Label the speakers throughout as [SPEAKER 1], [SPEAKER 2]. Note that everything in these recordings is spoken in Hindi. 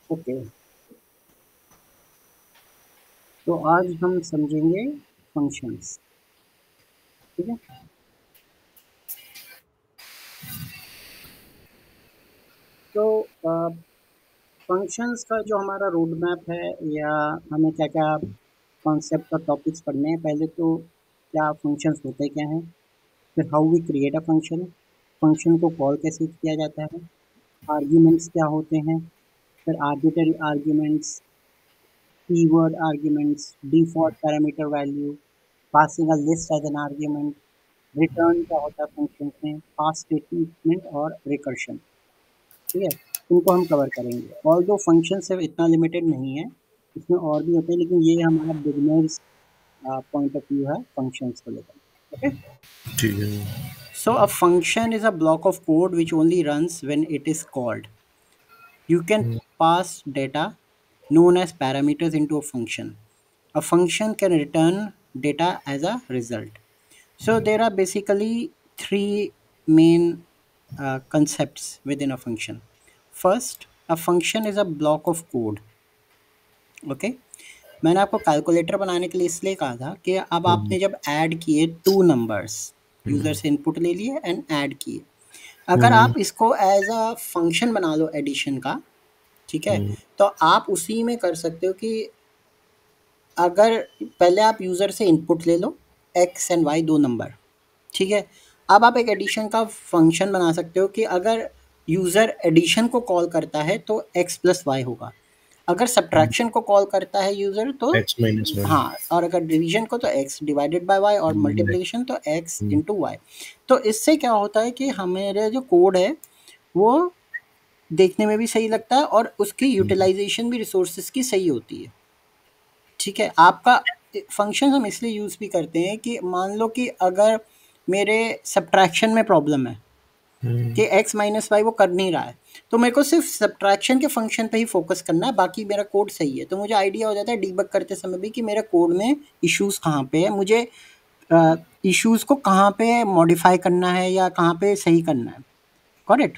[SPEAKER 1] ओके, तो आज हम समझेंगे फंक्शंस। ठीक है, तो फंक्शंस का जो हमारा रोड मैप है, या हमें क्या क्या कॉन्सेप्ट और टॉपिक्स पढ़ने हैं। पहले तो क्या फंक्शंस होते क्या हैं, फिर how we create a function, function को कॉल कैसे किया जाता है, आर्ग्यूमेंट्स क्या होते हैं, फिर arbitrary arguments, keyword arguments, default parameter value, passing a list as an argument, return क्या होता है फंक्शन में, पास स्टेटमेंट और रिकर्शन। ठीक है, इनको हम कवर करेंगे। ऑल दो फंक्शन सिर्फ इतना लिमिटेड नहीं है, इसमें और भी होते हैं, लेकिन ये हमारा बिगनर्स पॉइंट ऑफ व्यू है फंक्शंस को लेकर। ओके,
[SPEAKER 2] ठीक है।
[SPEAKER 1] So a function is a block of code which only runs when it is called. You can pass data known as parameters into a function. A function can return data as a result. So there are basically three main concepts within a function. First, a function is a block of code. Okay, मैंने आपको कैलकुलेटर बनाने के लिए इसलिए कहा था कि अब
[SPEAKER 2] हम्म,
[SPEAKER 1] आपने जब ऐड किए टू नंबर्स, यूजर
[SPEAKER 2] हम्म,
[SPEAKER 1] से इनपुट ले लिए एंड ऐड किए, अगर
[SPEAKER 2] हम्म,
[SPEAKER 1] आप इसको एज अ फंक्शन बना लो एडिशन का, ठीक है,
[SPEAKER 2] हम्म,
[SPEAKER 1] तो आप उसी में कर सकते हो कि अगर पहले आप यूज़र से इनपुट ले लो, एक्स एंड वाई दो नंबर, ठीक है। अब आप एक एडिशन का फंक्शन बना सकते हो कि अगर यूज़र एडिशन को कॉल करता है तो एक्स प्लस वाई होगा, अगर सब्ट्रैक्शन को कॉल करता है यूज़र तो
[SPEAKER 2] एक्स माइनस वन।
[SPEAKER 1] हाँ, और अगर डिवीजन को तो एक्स डिवाइडेड बाय वाई, और मल्टीप्लिकेशन तो एक्स इंटू वाई। तो इससे क्या होता है कि हमारे जो कोड है वो देखने में भी सही लगता है और उसकी यूटिलाइजेशन भी रिसोर्सेज की सही होती है। ठीक है, आपका फंक्शन हम इसलिए यूज़ भी करते हैं कि मान लो कि अगर मेरे सब्ट्रैक्शन में प्रॉब्लम है कि एक्स माइनस वाई वो कर नहीं रहा है, तो मेरे को सिर्फ सब्ट्रैक्शन के फंक्शन पे ही फोकस करना है, बाकी मेरा कोड सही है। तो मुझे आइडिया हो जाता है डीबग करते समय भी कि मेरा कोड में इश्यूज कहाँ पे है, मुझे इश्यूज को कहाँ पे मॉडिफाई करना है या कहाँ पे सही करना है। करेक्ट।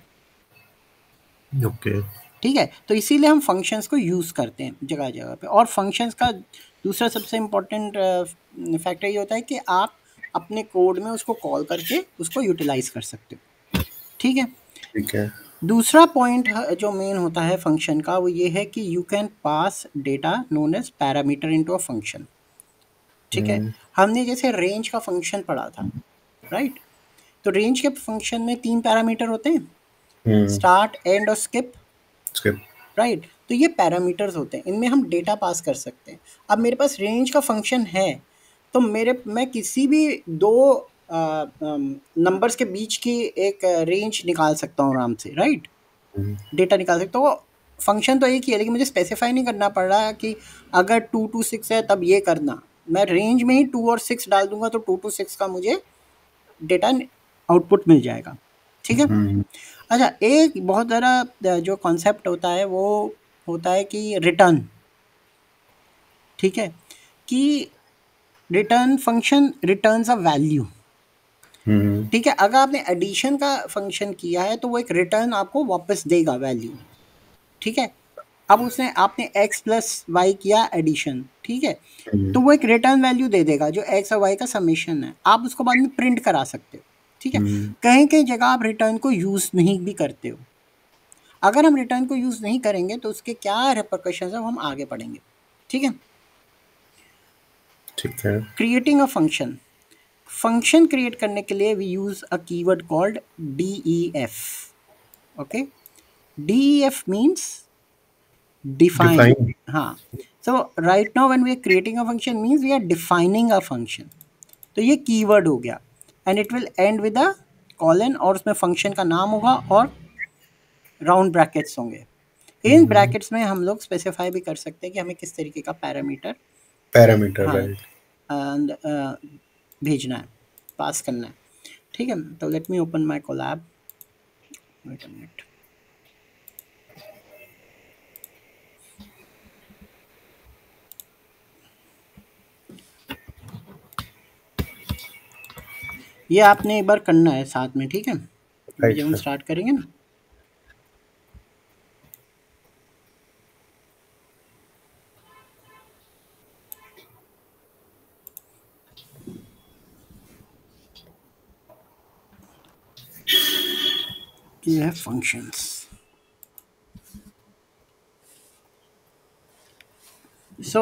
[SPEAKER 2] ओके।
[SPEAKER 1] ठीक है, तो इसीलिए हम फंक्शंस को यूज़ करते हैं जगह जगह पे। और फंक्शंस का दूसरा सबसे इम्पोर्टेंट फैक्टर ये होता है कि आप अपने कोड में उसको कॉल करके उसको यूटिलाइज कर सकते हो। ठीक है,
[SPEAKER 2] ठीक है।
[SPEAKER 1] दूसरा पॉइंट जो मेन होता है फंक्शन का वो ये है कि you can pass data known as parameter into a function. ठीक है,
[SPEAKER 2] हम्म,
[SPEAKER 1] हमने जैसे रेंज का फंक्शन पढ़ा था, राइट। तो रेंज के फंक्शन में तीन पैरामीटर होते हैं,
[SPEAKER 2] हम्म,
[SPEAKER 1] स्टार्ट, एंड और स्किप,
[SPEAKER 2] स्किप।
[SPEAKER 1] राइट। तो ये पैरामीटर्स होते हैं, इनमें हम डेटा पास कर सकते हैं। अब मेरे पास रेंज का फंक्शन है, तो मैं किसी भी दो नंबर्स के बीच की एक रेंज निकाल सकता हूँ आराम से, राइट। डेटा निकाल सकता हूँ। फंक्शन तो एक ही है, लेकिन मुझे स्पेसिफाई नहीं करना पड़ रहा है कि अगर 2 to 6 है तब ये करना। मैं रेंज में ही 2 और 6 डाल दूंगा तो 2 to 6 का मुझे डेटा आउटपुट मिल जाएगा। ठीक है।
[SPEAKER 2] हम्म,
[SPEAKER 1] अच्छा, एक बहुत ज़रा जो कॉन्सेप्ट होता है वो होता है कि रिटर्न। ठीक है, कि return function returns a value.
[SPEAKER 2] Hmm,
[SPEAKER 1] ठीक है, अगर आपने एडिशन का फंक्शन किया है तो वो एक रिटर्न आपको वापस देगा वैल्यू। ठीक है, अब उसने आपने x प्लस वाई किया एडिशन, ठीक है, तो वो एक रिटर्न वैल्यू दे देगा जो x और y का समेशन है। आप उसको बाद में प्रिंट करा सकते हो। ठीक है,
[SPEAKER 2] हम्म,
[SPEAKER 1] कहीं कहीं जगह आप रिटर्न को यूज़ नहीं भी करते हो। अगर हम रिटर्न को यूज़ नहीं करेंगे तो उसके क्या रिपरकशंस है वो हम आगे पढ़ेंगे। ठीक है,
[SPEAKER 2] ठीक है।
[SPEAKER 1] Creating a function. Function create करने के लिए we use a keyword called DEF। Okay, DEF means define.
[SPEAKER 2] Define.
[SPEAKER 1] हाँ, so right now when we are creating a function means we are defining a function. तो ये कीवर्ड हो गया, and it will end with a colon, और उसमें फंक्शन का नाम होगा और राउंड ब्रैकेट्स होंगे। इन ब्रैकेट्स में हम लोग स्पेसिफाई भी कर सकते हैं कि हमें किस तरीके का पैरामीटर,
[SPEAKER 2] पैरामीटर,
[SPEAKER 1] हाँ,
[SPEAKER 2] राइट।
[SPEAKER 1] and, भेजना है, पास करना है। ठीक है, तो let me open my Colab, wait a minute. ये आपने एक बार करना है साथ में, ठीक है, अभी
[SPEAKER 2] राइट
[SPEAKER 1] जब हम
[SPEAKER 2] सर।
[SPEAKER 1] स्टार्ट करेंगे ना। ये है फंक्शंस। सो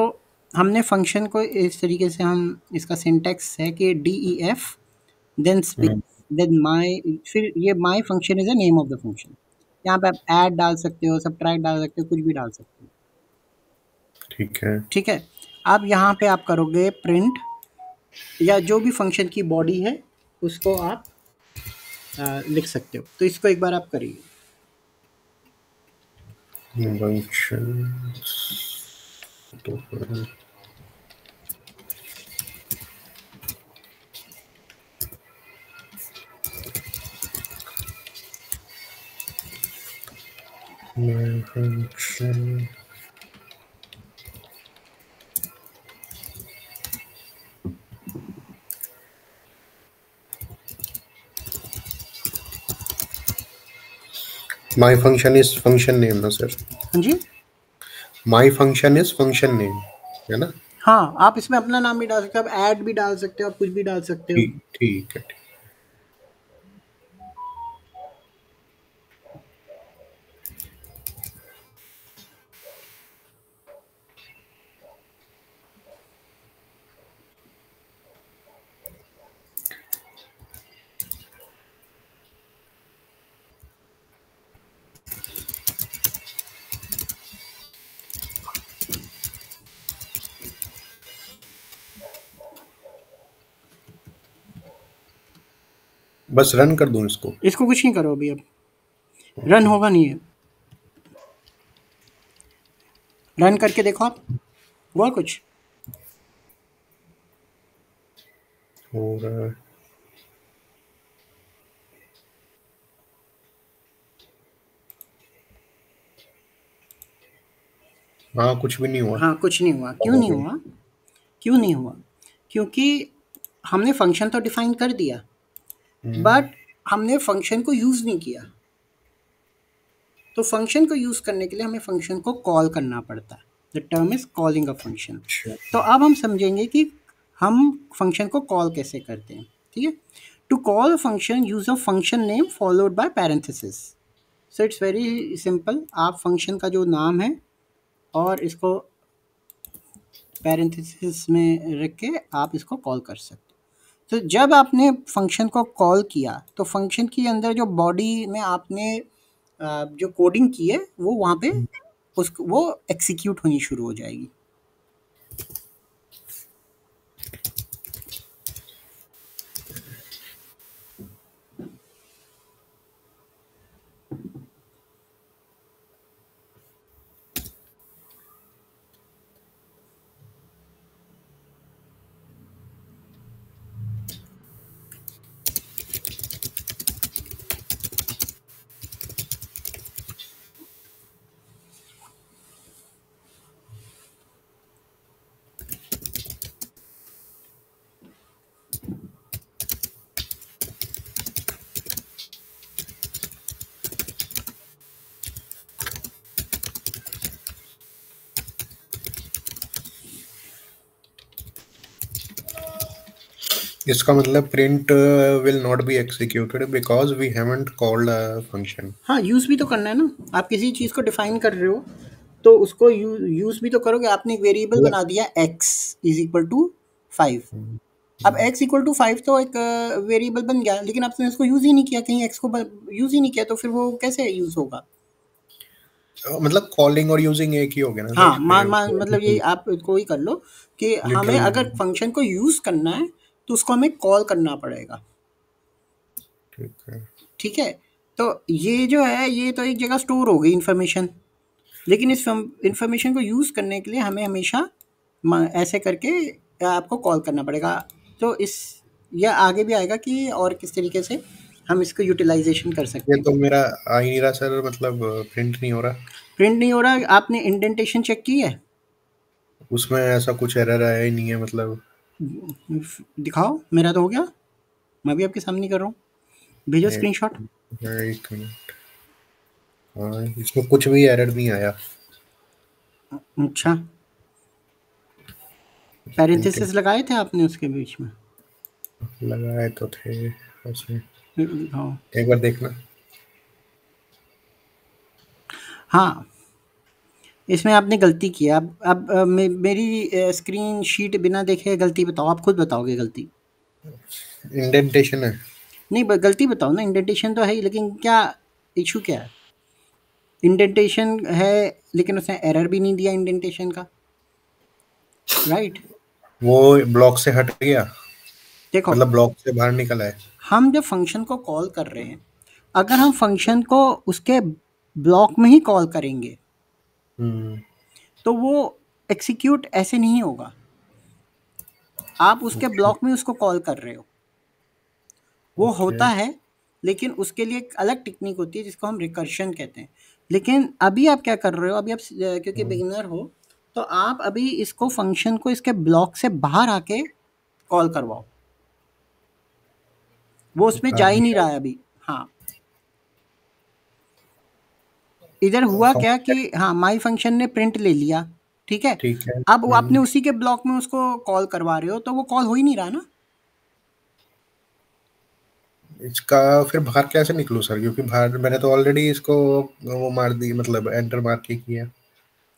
[SPEAKER 1] हमने फंक्शन को इस तरीके से, हम इसका सिंटैक्स है कि DEF then space
[SPEAKER 2] hmm,
[SPEAKER 1] then my, फिर ये my function is the name of the function. यहाँ पे आप ऐड डाल सकते हो, सब्ट्रैक्ट डाल सकते हो, कुछ भी डाल सकते हो।
[SPEAKER 2] ठीक है।
[SPEAKER 1] ठीक है। अब यहाँ पे आप करोगे प्रिंट, या जो भी फंक्शन की बॉडी है उसको आप लिख सकते हो। तो इसको एक बार आप करिए।
[SPEAKER 2] फंक्शंस तो function my function is function name ना सर?
[SPEAKER 1] हाँ जी।
[SPEAKER 2] My function is function name है ना?
[SPEAKER 1] हाँ, आप इसमें अपना नाम भी डाल सकते हो, आप ऐड भी डाल सकते हो, आप कुछ भी डाल सकते हो।
[SPEAKER 2] ठीक ठीक है। बस रन कर दूं इसको?
[SPEAKER 1] इसको कुछ नहीं करो अभी, अब रन होगा नहीं है। रन करके देखो आप, हुआ कुछ?
[SPEAKER 2] हो रहा है। हाँ, कुछ भी नहीं हुआ।
[SPEAKER 1] हाँ, कुछ नहीं हुआ। क्यों
[SPEAKER 2] हो
[SPEAKER 1] नहीं
[SPEAKER 2] गई।
[SPEAKER 1] हुआ? क्यों नहीं हुआ? क्योंकि हमने फंक्शन तो डिफाइन कर दिया,
[SPEAKER 2] हम्म,
[SPEAKER 1] बट हमने फंक्शन को यूज़ नहीं किया। तो फंक्शन को यूज़ करने के लिए हमें फंक्शन को कॉल करना पड़ता है। The term is calling a function.
[SPEAKER 2] अच्छा।
[SPEAKER 1] तो अब हम समझेंगे कि हम फंक्शन को कॉल कैसे करते हैं। ठीक है। To call a function, use a function name followed by parenthesis. So it's very simple. आप फंक्शन का जो नाम है और इसको पैरेंथेसिस में रख के आप इसको कॉल कर सकते हो। तो जब आपने फंक्शन को कॉल किया तो फंक्शन के अंदर जो बॉडी में आपने जो कोडिंग की है वो वहाँ पे उसको वो एग्जीक्यूट होनी शुरू हो जाएगी।
[SPEAKER 2] इसका मतलब print will not be executed because we haven't called a function.
[SPEAKER 1] हाँ, यूज़ भी तो करना है ना। आप किसी चीज़ को डिफाइन कर रहे हो तो उसको यूज़ भी तो करोगे। आपने एक वेरिएबल
[SPEAKER 2] मतलब
[SPEAKER 1] बना दिया x इज इक्वल टू 5।
[SPEAKER 2] हम्म,
[SPEAKER 1] अब
[SPEAKER 2] हम्म।
[SPEAKER 1] x इक्वल टू 5 तो एक वेरिएबल बन गया, लेकिन आपने उसको यूज़ ही नहीं किया, कहीं x को यूज़ ही नहीं किया, तो फिर वो कैसे यूज़ होगा?
[SPEAKER 2] मतलब कॉलिंग और यूजिंग एक ही हो गया ना
[SPEAKER 1] हाँ,
[SPEAKER 2] सर?
[SPEAKER 1] मतलब ये आप इसको ही कर लो कि हमें
[SPEAKER 2] लिटरल
[SPEAKER 1] अगर
[SPEAKER 2] मीनिंग।
[SPEAKER 1] फंक्शन को यूज़ करना है तो उसको हमें कॉल करना पड़ेगा।
[SPEAKER 2] ठीक है।
[SPEAKER 1] ठीक है। तो ये जो है ये तो एक जगह स्टोर हो गई इन्फॉर्मेशन, लेकिन इस इन्फॉर्मेशन को यूज़ करने के लिए हमें हमेशा ऐसे करके आपको कॉल करना पड़ेगा। तो इस यह आगे भी आएगा कि और किस तरीके से हम इसको यूटिलाइजेशन कर
[SPEAKER 2] ये
[SPEAKER 1] सकते हैं।
[SPEAKER 2] तो मेरा आ ही नहीं रहा सर, मतलब प्रिंट नहीं हो रहा।
[SPEAKER 1] प्रिंट नहीं हो रहा, आपने इंडेंटेशन चेक की है?
[SPEAKER 2] उसमें ऐसा कुछ एरर आया ही नहीं है मतलब।
[SPEAKER 1] दिखाओ, मेरा तो हो गया। मैं भी आपके सामने ही कर रहा हूँ। भेजो
[SPEAKER 2] एक
[SPEAKER 1] स्क्रीनशॉट।
[SPEAKER 2] एक मिनट। हाँ, इसमें कुछ भी एरर नहीं आया।
[SPEAKER 1] अच्छा,
[SPEAKER 2] प्रिंट
[SPEAKER 1] पैरेंथेसिस लगाए थे आपने उसके बीच में?
[SPEAKER 2] लगाए तो थे उसमें।
[SPEAKER 1] दिखाओ।
[SPEAKER 2] एक बार देखना।
[SPEAKER 1] हाँ, इसमें आपने गलती की है। अब मेरी स्क्रीन शीट बिना देखे गलती बताओ, आप खुद बताओगे गलती।
[SPEAKER 2] इंडेंटेशन है।
[SPEAKER 1] नहीं, गलती बताओ ना, इंडेंटेशन तो है ही, लेकिन क्या इशू क्या है? इंडेंटेशन है, लेकिन उसने एरर भी नहीं दिया इंडेंटेशन का, राइट?
[SPEAKER 2] वो ब्लॉक से हट गया,
[SPEAKER 1] देखो,
[SPEAKER 2] मतलब ब्लॉक से बाहर निकला है।
[SPEAKER 1] हम जब फंक्शन को कॉल कर रहे हैं, अगर हम फंक्शन को उसके ब्लॉक में ही कॉल करेंगे
[SPEAKER 2] हम्म।
[SPEAKER 1] तो वो एग्जीक्यूट ऐसे नहीं होगा। आप उसके ब्लॉक में उसको कॉल कर रहे हो, वो
[SPEAKER 2] ओके।
[SPEAKER 1] होता है, लेकिन उसके लिए एक अलग टेक्निक होती है जिसको हम रिकर्शन कहते हैं। लेकिन अभी आप क्या कर रहे हो, अभी आप क्योंकि बिगिनर हो, तो आप अभी इसको फंक्शन को इसके ब्लॉक से बाहर आके कॉल करवाओ, वो उसमें जा
[SPEAKER 2] कर
[SPEAKER 1] ही नहीं
[SPEAKER 2] दिया।
[SPEAKER 1] रहा है अभी। हाँ, इधर हुआ क्या कि हाँ, माई फंक्शन ने प्रिंट ले लिया, ठीक है।
[SPEAKER 2] ठीक है।
[SPEAKER 1] अब वो आपने उसी के ब्लॉक में उसको कॉल करवा रहे हो, तो वो कॉल हो ही नहीं रहा ना।
[SPEAKER 2] इसका फिर बाहर कैसे निकलूं सर, क्योंकि बाहर मैंने तो ऑलरेडी इसको वो मार दी, मतलब एंटर मार के किया।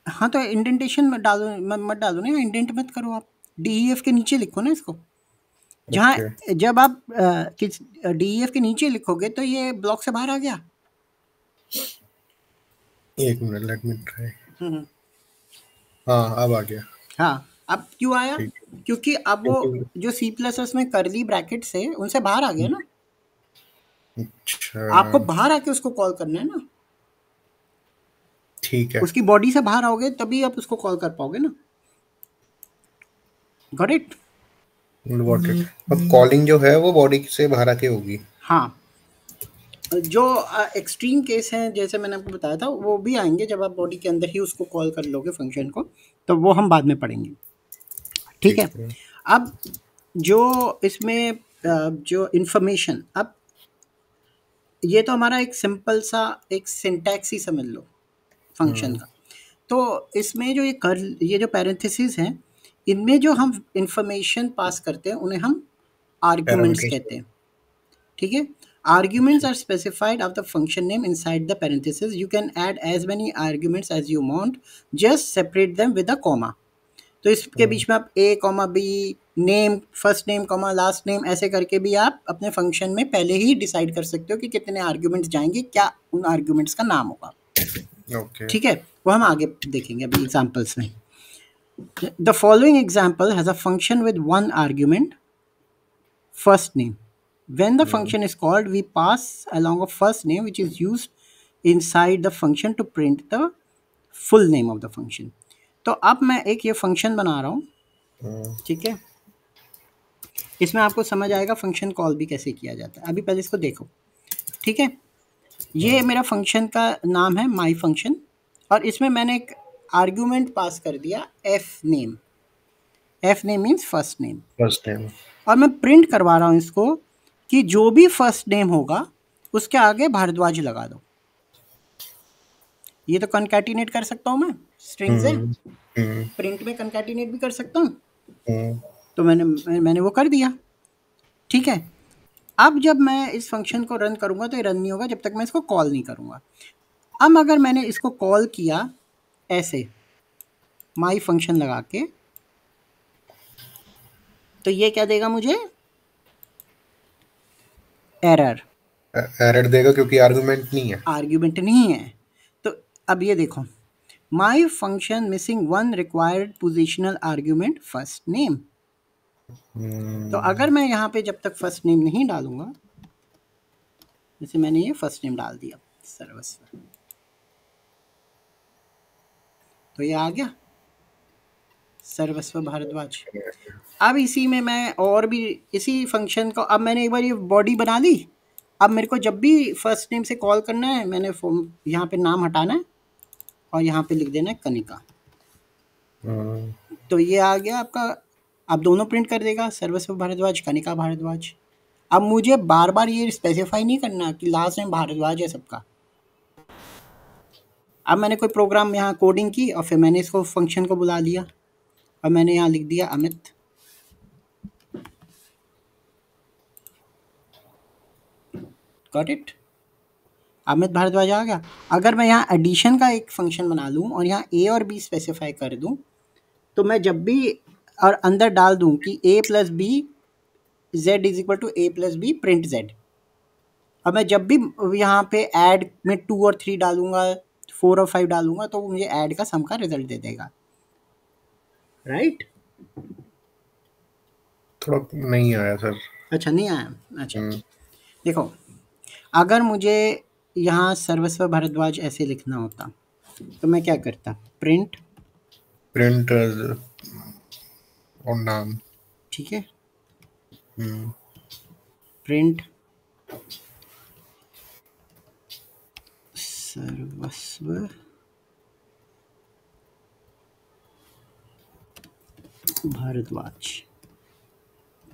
[SPEAKER 1] हाँ, तो इंडेंटेशन मत डालो, मत डालो ना, इंडेंट मत करो आप, डी ई एफ के नीचे लिखो ना इसको। जहाँ
[SPEAKER 2] ओके।
[SPEAKER 1] जब आप किस डी ई एफ के नीचे लिखोगे तो ये ब्लॉक से बाहर आ गया।
[SPEAKER 2] एक मिनट, लेट मी ट्राई।
[SPEAKER 1] हम्म।
[SPEAKER 2] हाँ, अब आ गया।
[SPEAKER 1] हाँ, अब क्यों आया?
[SPEAKER 2] ठीक है।
[SPEAKER 1] क्योंकि अब वो
[SPEAKER 2] क्योंकि
[SPEAKER 1] जो सी प्लस एस में करली ब्रैकेट से उनसे बाहर आ गया ना।
[SPEAKER 2] अच्छा।
[SPEAKER 1] आपको बाहर आके उसको कॉल करना है ना,
[SPEAKER 2] ठीक है।
[SPEAKER 1] उसकी बॉडी से बाहर आओगे तभी आप उसको कॉल कर पाओगे ना। Got it?
[SPEAKER 2] Got it. अब कॉलिंग जो है वो बॉडी से बाहर आके होगी।
[SPEAKER 1] हाँ, जो एक्सट्रीम केस हैं जैसे मैंने आपको बताया था, वो भी आएंगे जब आप बॉडी के अंदर ही उसको कॉल कर लोगे फंक्शन को, तो वो हम बाद में पढ़ेंगे, ठीक है।
[SPEAKER 2] ठीक है।
[SPEAKER 1] अब जो इसमें जो इन्फॉर्मेशन, अब ये तो हमारा एक सिंपल सा एक सिंटैक्स ही समझ लो फंक्शन
[SPEAKER 2] हम्म।
[SPEAKER 1] का। तो इसमें जो ये जो पैरेंथेसिस हैं, इनमें जो हम इंफॉर्मेशन पास करते हैं उन्हें हम आर्ग्यूमेंट्स
[SPEAKER 2] पैरामीटर्स।
[SPEAKER 1] कहते हैं, ठीक है। Arguments are specified of the function name inside the parentheses. You can add as many arguments as you want. Just separate them with a comma. तो इसके बीच में आप A comma B, name, first name comma last name, ऐसे करके भी आप अपने फंक्शन में पहले ही डिसाइड कर सकते हो कि कितने आर्ग्यूमेंट्स जाएंगे, क्या उन आर्ग्यूमेंट्स का नाम होगा,
[SPEAKER 2] ओके।
[SPEAKER 1] ठीक है। वो हम आगे देखेंगे अभी एग्जांपल्स में। The following example has a function with one argument, first name. When the function is called, we pass along a first name which is used inside the function to print the full name of the function. तो अब मैं एक ये फंक्शन बना रहा हूँ, ठीक है। इसमें आपको समझ आएगा फंक्शन कॉल भी कैसे किया जाता है। अभी पहले इसको देखो, ठीक है। ये मेरा फंक्शन का नाम है माई फंक्शन, और इसमें मैंने एक आर्ग्यूमेंट पास कर दिया F name. F name means first name,
[SPEAKER 2] first time.
[SPEAKER 1] और मैं प्रिंट करवा रहा हूँ इसको कि जो भी फर्स्ट नेम होगा उसके आगे भारद्वाज लगा दो। ये तो कनकैटिनेट कर सकता हूँ मैं, स्ट्रिंग्स है,
[SPEAKER 2] हम्म। हम्म।
[SPEAKER 1] प्रिंट में कनकैटिनेट भी कर सकता हूँ।
[SPEAKER 2] हम्म।
[SPEAKER 1] तो मैंने वो कर दिया, ठीक है। अब जब मैं इस फंक्शन को रन करूँगा तो ये रन नहीं होगा जब तक मैं इसको कॉल नहीं करूँगा। अब अगर मैंने इसको कॉल किया ऐसे माई फंक्शन लगा के, तो ये क्या देगा मुझे? एरर,
[SPEAKER 2] एरर देगा क्योंकि आर्गुमेंट नहीं है।
[SPEAKER 1] आर्ग्यूमेंट नहीं है। तो अब ये देखो, माई function missing one required positional argument first name. तो अगर मैं यहाँ पे जब तक फर्स्ट नेम नहीं डालूंगा, जैसे मैंने ये फर्स्ट नेम डाल दिया सर्वस्व, तो ये आ गया सर्वस्व भारद्वाज। अब इसी में मैं और भी इसी फंक्शन को, अब मैंने एक बार ये बॉडी बना ली। अब मेरे को जब भी फर्स्ट नेम से कॉल करना है, मैंने यहाँ पे नाम हटाना है और यहाँ पे लिख देना है कनिका। तो ये आ गया आपका, अब दोनों प्रिंट कर देगा, सर्वस्व भारद्वाज, कनिका भारद्वाज। अब मुझे बार बार ये स्पेसिफाई नहीं करना कि लास्ट नेम भारद्वाज है सबका। अब मैंने कोई प्रोग्राम यहाँ कोडिंग की और फिर मैंने इसको फंक्शन को बुला लिया और मैंने यहाँ लिख दिया अमित। Got it? अमित भारद्वाज आ गया। अगर मैं यहाँ एडिशन का एक फंक्शन बना लूँ और यहाँ ए और बी स्पेसिफाई कर दूँ, तो मैं जब भी और अंदर डाल दूँ कि a plus b z is equal to a plus b print z, अब मैं जब भी यहाँ पे ऐड में 2 और 3 डालूंगा, 4 और 5 डालूंगा, तो वो मुझे ऐड का सम का रिजल्ट दे देगा, राइट?
[SPEAKER 2] थोड़ा नहीं आया सर।
[SPEAKER 1] अच्छा, नहीं आया? अच्छा,
[SPEAKER 2] हम्म,
[SPEAKER 1] देखो, अगर मुझे यहाँ सर्वस्व भारद्वाज ऐसे लिखना होता तो मैं क्या करता, प्रिंट,
[SPEAKER 2] प्रिंट और नाम।
[SPEAKER 1] ठीक है,
[SPEAKER 2] हम्म,
[SPEAKER 1] प्रिंट सर्वस्व भारद्वाज,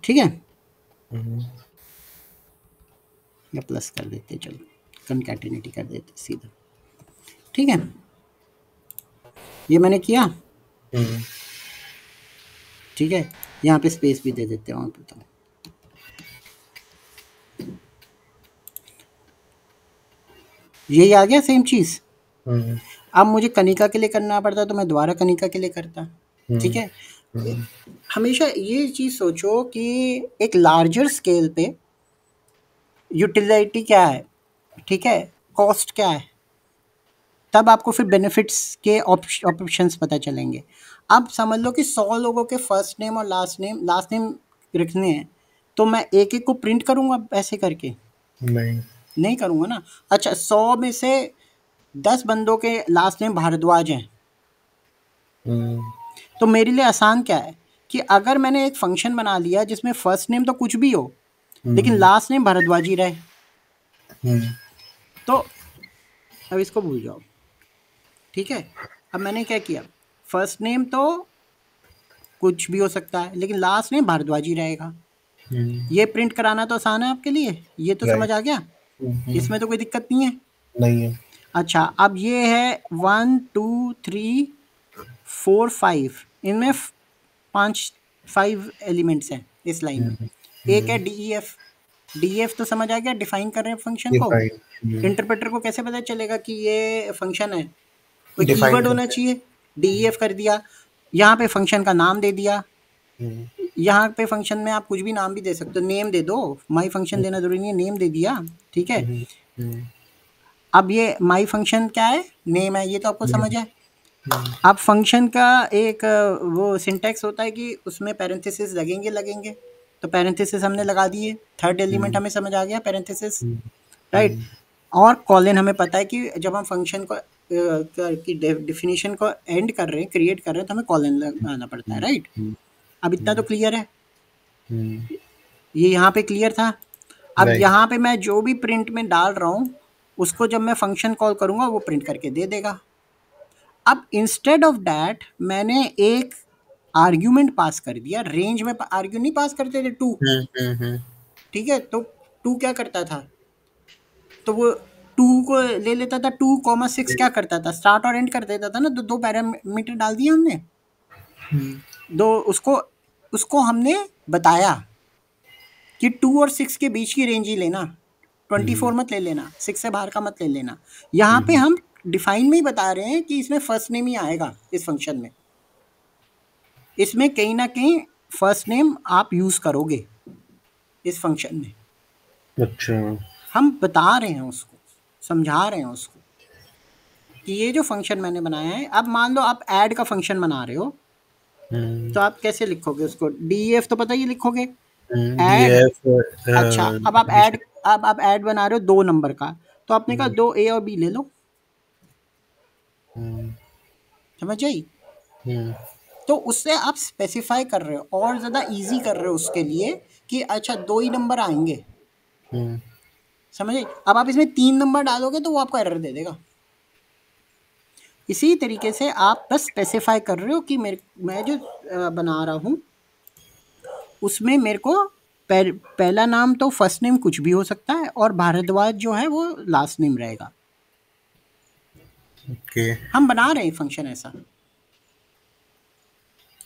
[SPEAKER 1] ठीक है,
[SPEAKER 2] हम्म,
[SPEAKER 1] या प्लस कर देते, चलो कंकैटिनेटी कर देते सीधा, ठीक है, ये मैंने किया,
[SPEAKER 2] हम्म,
[SPEAKER 1] ठीक है, यहाँ पे स्पेस भी दे देते हैं वहाँ पे, तो यही आ गया सेम चीज़।
[SPEAKER 2] हम्म,
[SPEAKER 1] अब मुझे कनिका के लिए करना पड़ता तो मैं दोबारा कनिका के लिए करता, ठीक
[SPEAKER 2] हम्म,
[SPEAKER 1] है।
[SPEAKER 2] हम्म,
[SPEAKER 1] हमेशा ये चीज़ सोचो कि एक लार्जर स्केल पे यूटिलिटी क्या है, ठीक है, कॉस्ट क्या है, तब आपको फिर बेनिफिट्स के ऑप्शंस पता चलेंगे। अब समझ लो कि 100 लोगों के फर्स्ट नेम और लास्ट नेम रखने हैं, तो मैं एक एक को प्रिंट करूँगा ऐसे करके?
[SPEAKER 2] नहीं।
[SPEAKER 1] नहीं करूँगा ना। अच्छा, 100 में से 10 बंदों के लास्ट नेम भारद्वाज हैं,
[SPEAKER 2] हम्म,
[SPEAKER 1] तो मेरे लिए आसान क्या है कि अगर मैंने एक फंक्शन बना लिया जिसमें फर्स्ट नेम तो कुछ भी हो लेकिन
[SPEAKER 2] हम्म,
[SPEAKER 1] लास्ट नेम भारद्वाज ही रहे,
[SPEAKER 2] हम्म,
[SPEAKER 1] तो अब इसको भूल जाओ, ठीक है। अब मैंने क्या किया, फर्स्ट नेम तो कुछ भी हो सकता है लेकिन लास्ट नेम भारद्वाज ही रहेगा। ये प्रिंट कराना तो आसान है आपके लिए, ये तो समझ
[SPEAKER 2] राइट।
[SPEAKER 1] आ गया, इसमें तो कोई दिक्कत नहीं है।
[SPEAKER 2] नहीं है।
[SPEAKER 1] अच्छा, अब ये है 1 2 3 4 5, इनमें 5 एलिमेंट्स हैं इस लाइन में।
[SPEAKER 2] हम्म,
[SPEAKER 1] एक है
[SPEAKER 2] hmm,
[SPEAKER 1] D E F, D E F तो समझ आ गया, डिफाइन कर रहे हैं फंक्शन को।
[SPEAKER 2] डिफाइन।
[SPEAKER 1] इंटरप्रेटर को कैसे पता चलेगा कि ये फंक्शन है, कोई
[SPEAKER 2] डिफाइन
[SPEAKER 1] कीवर्ड होना
[SPEAKER 2] करते
[SPEAKER 1] चाहिए, डी ई एफ कर दिया, यहाँ पे फंक्शन का नाम दे दिया,
[SPEAKER 2] हैं।
[SPEAKER 1] यहाँ पे फंक्शन में आप कुछ भी नाम भी दे सकते हो, नेम दे दो, माई फंक्शन देना जरूरी नहीं है, नेम दे दिया, ठीक है।
[SPEAKER 2] हम्म, हम्म,
[SPEAKER 1] अब ये माई फंक्शन क्या है, नेम है, ये तो आपको
[SPEAKER 2] हम्म,
[SPEAKER 1] समझ है। अब फंक्शन का एक वो सिंटैक्स होता है कि उसमें पैरेंथेसिस लगेंगे, तो पैरेंथेसिस हमने लगा दिए, थर्ड एलिमेंट
[SPEAKER 2] हम्म,
[SPEAKER 1] हमें समझ आ गया पैरेंथेसिस,
[SPEAKER 2] हम्म,
[SPEAKER 1] राइट।
[SPEAKER 2] हम्म,
[SPEAKER 1] और कॉलन हमें पता है कि जब हम फंक्शन को की डेफिनेशन को एंड कर रहे हैं, क्रिएट कर रहे हैं, तो हमें कॉलन लगाना पड़ता है, राइट।
[SPEAKER 2] हम्म,
[SPEAKER 1] अब इतना तो क्लियर है,
[SPEAKER 2] हम्म,
[SPEAKER 1] ये यहाँ पे क्लियर था। अब
[SPEAKER 2] राइट।
[SPEAKER 1] यहाँ पे मैं जो भी प्रिंट में डाल रहा हूँ उसको जब मैं फंक्शन कॉल करूँगा वो प्रिंट करके दे देगा। अब इंस्टेड ऑफ दैट मैंने एक आर्ग्यूमेंट पास कर दिया, रेंज में आर्ग्यू नहीं पास करते थे, 2,
[SPEAKER 2] हम्म, हम्म,
[SPEAKER 1] ठीक है, तो 2 क्या करता था, तो वो 2 को ले लेता था, 2,6 क्या करता था, स्टार्ट और एंड कर देता था ना, तो 2 पैरामीटर डाल दिए हमने,
[SPEAKER 2] हम्म,
[SPEAKER 1] दो उसको उसको हमने बताया कि 2 और 6 के बीच की रेंज ही लेना, 24 मत ले लेना, 6 से बाहर का मत ले लेना। यहाँ पे हम डिफाइन में ही बता रहे हैं कि इसमें फर्स्ट नेम ही आएगा इस फंक्शन में, इसमें कहीं ना कहीं फर्स्ट नेम आप यूज़ करोगे इस फंक्शन में,
[SPEAKER 2] अच्छा।
[SPEAKER 1] हम बता रहे हैं उसको, समझा रहे हैं उसको कि ये जो फंक्शन मैंने बनाया है। अब मान लो आप ऐड का फंक्शन बना रहे हो,
[SPEAKER 2] हम्म,
[SPEAKER 1] तो आप कैसे लिखोगे उसको, डी एफ तो पता ही लिखोगे,
[SPEAKER 2] डी
[SPEAKER 1] ऐड।
[SPEAKER 2] एफ।
[SPEAKER 1] अच्छा, अब आप ऐड बना रहे हो 2 नंबर का, तो आपने कहा 2 ए और बी ले लो,
[SPEAKER 2] हम्म,
[SPEAKER 1] समझ आई।
[SPEAKER 2] हम्म,
[SPEAKER 1] तो उससे आप स्पेसिफाई कर रहे हो और ज़्यादा इजी कर रहे हो उसके लिए कि अच्छा 2 ही नंबर आएंगे,
[SPEAKER 2] हम्म,
[SPEAKER 1] समझ आई। अब आप इसमें 3 नंबर डालोगे तो वो आपको एरर दे देगा। इसी तरीके से आप बस स्पेसिफाई कर रहे हो कि मैं जो बना रहा हूँ उसमें मेरे को पहला नाम तो फर्स्ट नेम कुछ भी हो सकता है और भारद्वाज जो है वो लास्ट नेम रहेगा।
[SPEAKER 2] ओके।
[SPEAKER 1] हम बना रहे हैं फंक्शन ऐसा,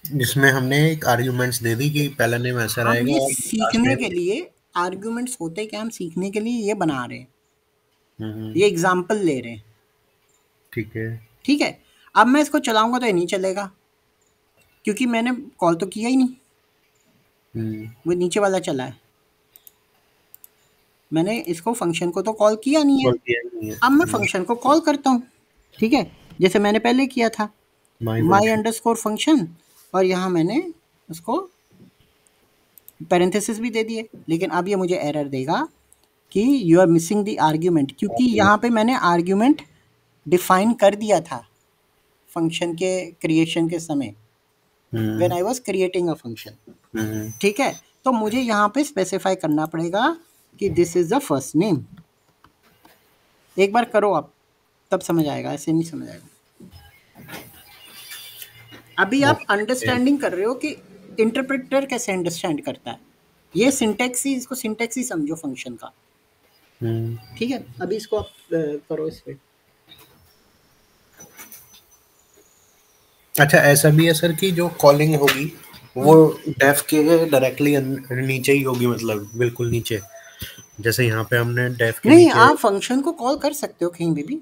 [SPEAKER 2] जिसमें हमने एक आर्ग्यूमेंट्स दे दी कि पहला नेम ऐसा
[SPEAKER 1] हम
[SPEAKER 2] रहेगा
[SPEAKER 1] ये
[SPEAKER 2] और लास्ट
[SPEAKER 1] सीखने
[SPEAKER 2] नेम।
[SPEAKER 1] के लिए, आर्ग्यूमेंट्स होते क्या, हम सीखने के लिए ये बना रहे हैं,
[SPEAKER 2] हम्म।
[SPEAKER 1] ये एग्जाम्पल ले रहे हैं,
[SPEAKER 2] ठीक है।
[SPEAKER 1] ठीक है। अब मैं इसको चलाऊंगा तो ये नहीं चलेगा, क्योंकि मैंने कॉल तो किया ही नहीं,
[SPEAKER 2] हम्म।
[SPEAKER 1] वो नीचे वाला चला है, मैंने इसको फंक्शन को तो कॉल किया नहीं है।
[SPEAKER 2] कॉल किया ही नहीं है।
[SPEAKER 1] अब मैं फंक्शन को कॉल करता हूँ, ठीक है, जैसे मैंने पहले किया था,
[SPEAKER 2] माई
[SPEAKER 1] माई
[SPEAKER 2] फंक्शन।
[SPEAKER 1] अंडरस्कोर फंक्शन, और यहाँ मैंने उसको पैरेंथेसिस भी दे दिए, लेकिन अब ये मुझे एरर देगा कि you are missing the argument, क्योंकि यहाँ पे मैंने आर्ग्यूमेंट डिफाइन कर दिया था फंक्शन के क्रिएशन के समय, when
[SPEAKER 2] hmm.
[SPEAKER 1] I was creating a function,
[SPEAKER 2] hmm.
[SPEAKER 1] ठीक है। तो मुझे यहाँ पे स्पेसिफाई करना पड़ेगा कि this is the first name. एक बार करो आप, तब समझ आएगा, ऐसे नहीं समझ आएगा। अभी आप
[SPEAKER 2] ओके।
[SPEAKER 1] अंडरस्टैंडिंग कर रहे हो कि इंटरप्रेटर कैसे अंडरस्टैंड करता है, ये सिंटैक्स ही, इसको सिंटैक्स ही समझो फंक्शन का,
[SPEAKER 2] हम्म।
[SPEAKER 1] ठीक है। अभी इसको आप करो इस पे।
[SPEAKER 2] अच्छा, ऐसा भी है सर कि जो कॉलिंग होगी वो डेफ के डायरेक्टली नीचे ही होगी, मतलब बिल्कुल नीचे, जैसे यहाँ पे हमने डेफ के
[SPEAKER 1] नहीं,
[SPEAKER 2] नीचे।
[SPEAKER 1] आप फंक्शन को कॉल कर सकते हो कहीं भी।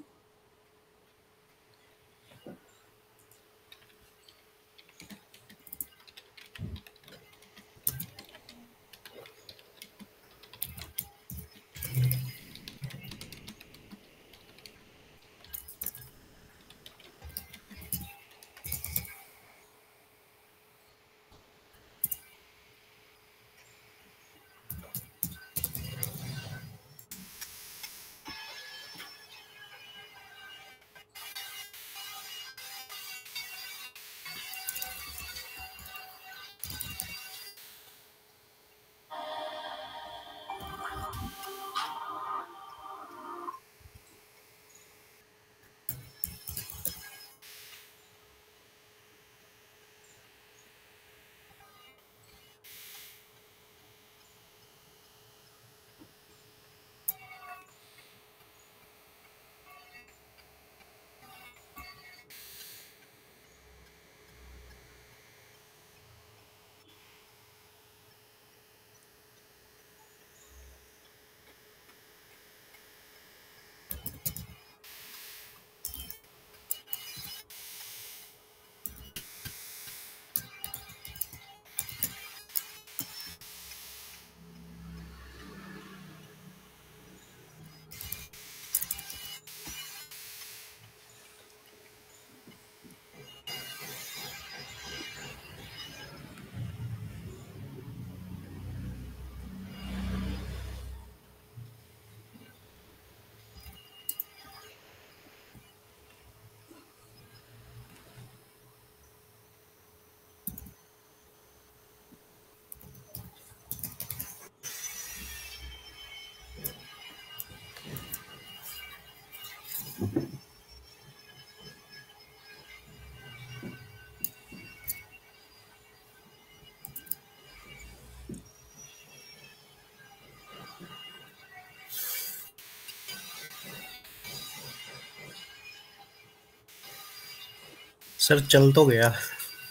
[SPEAKER 2] सर चल तो गया।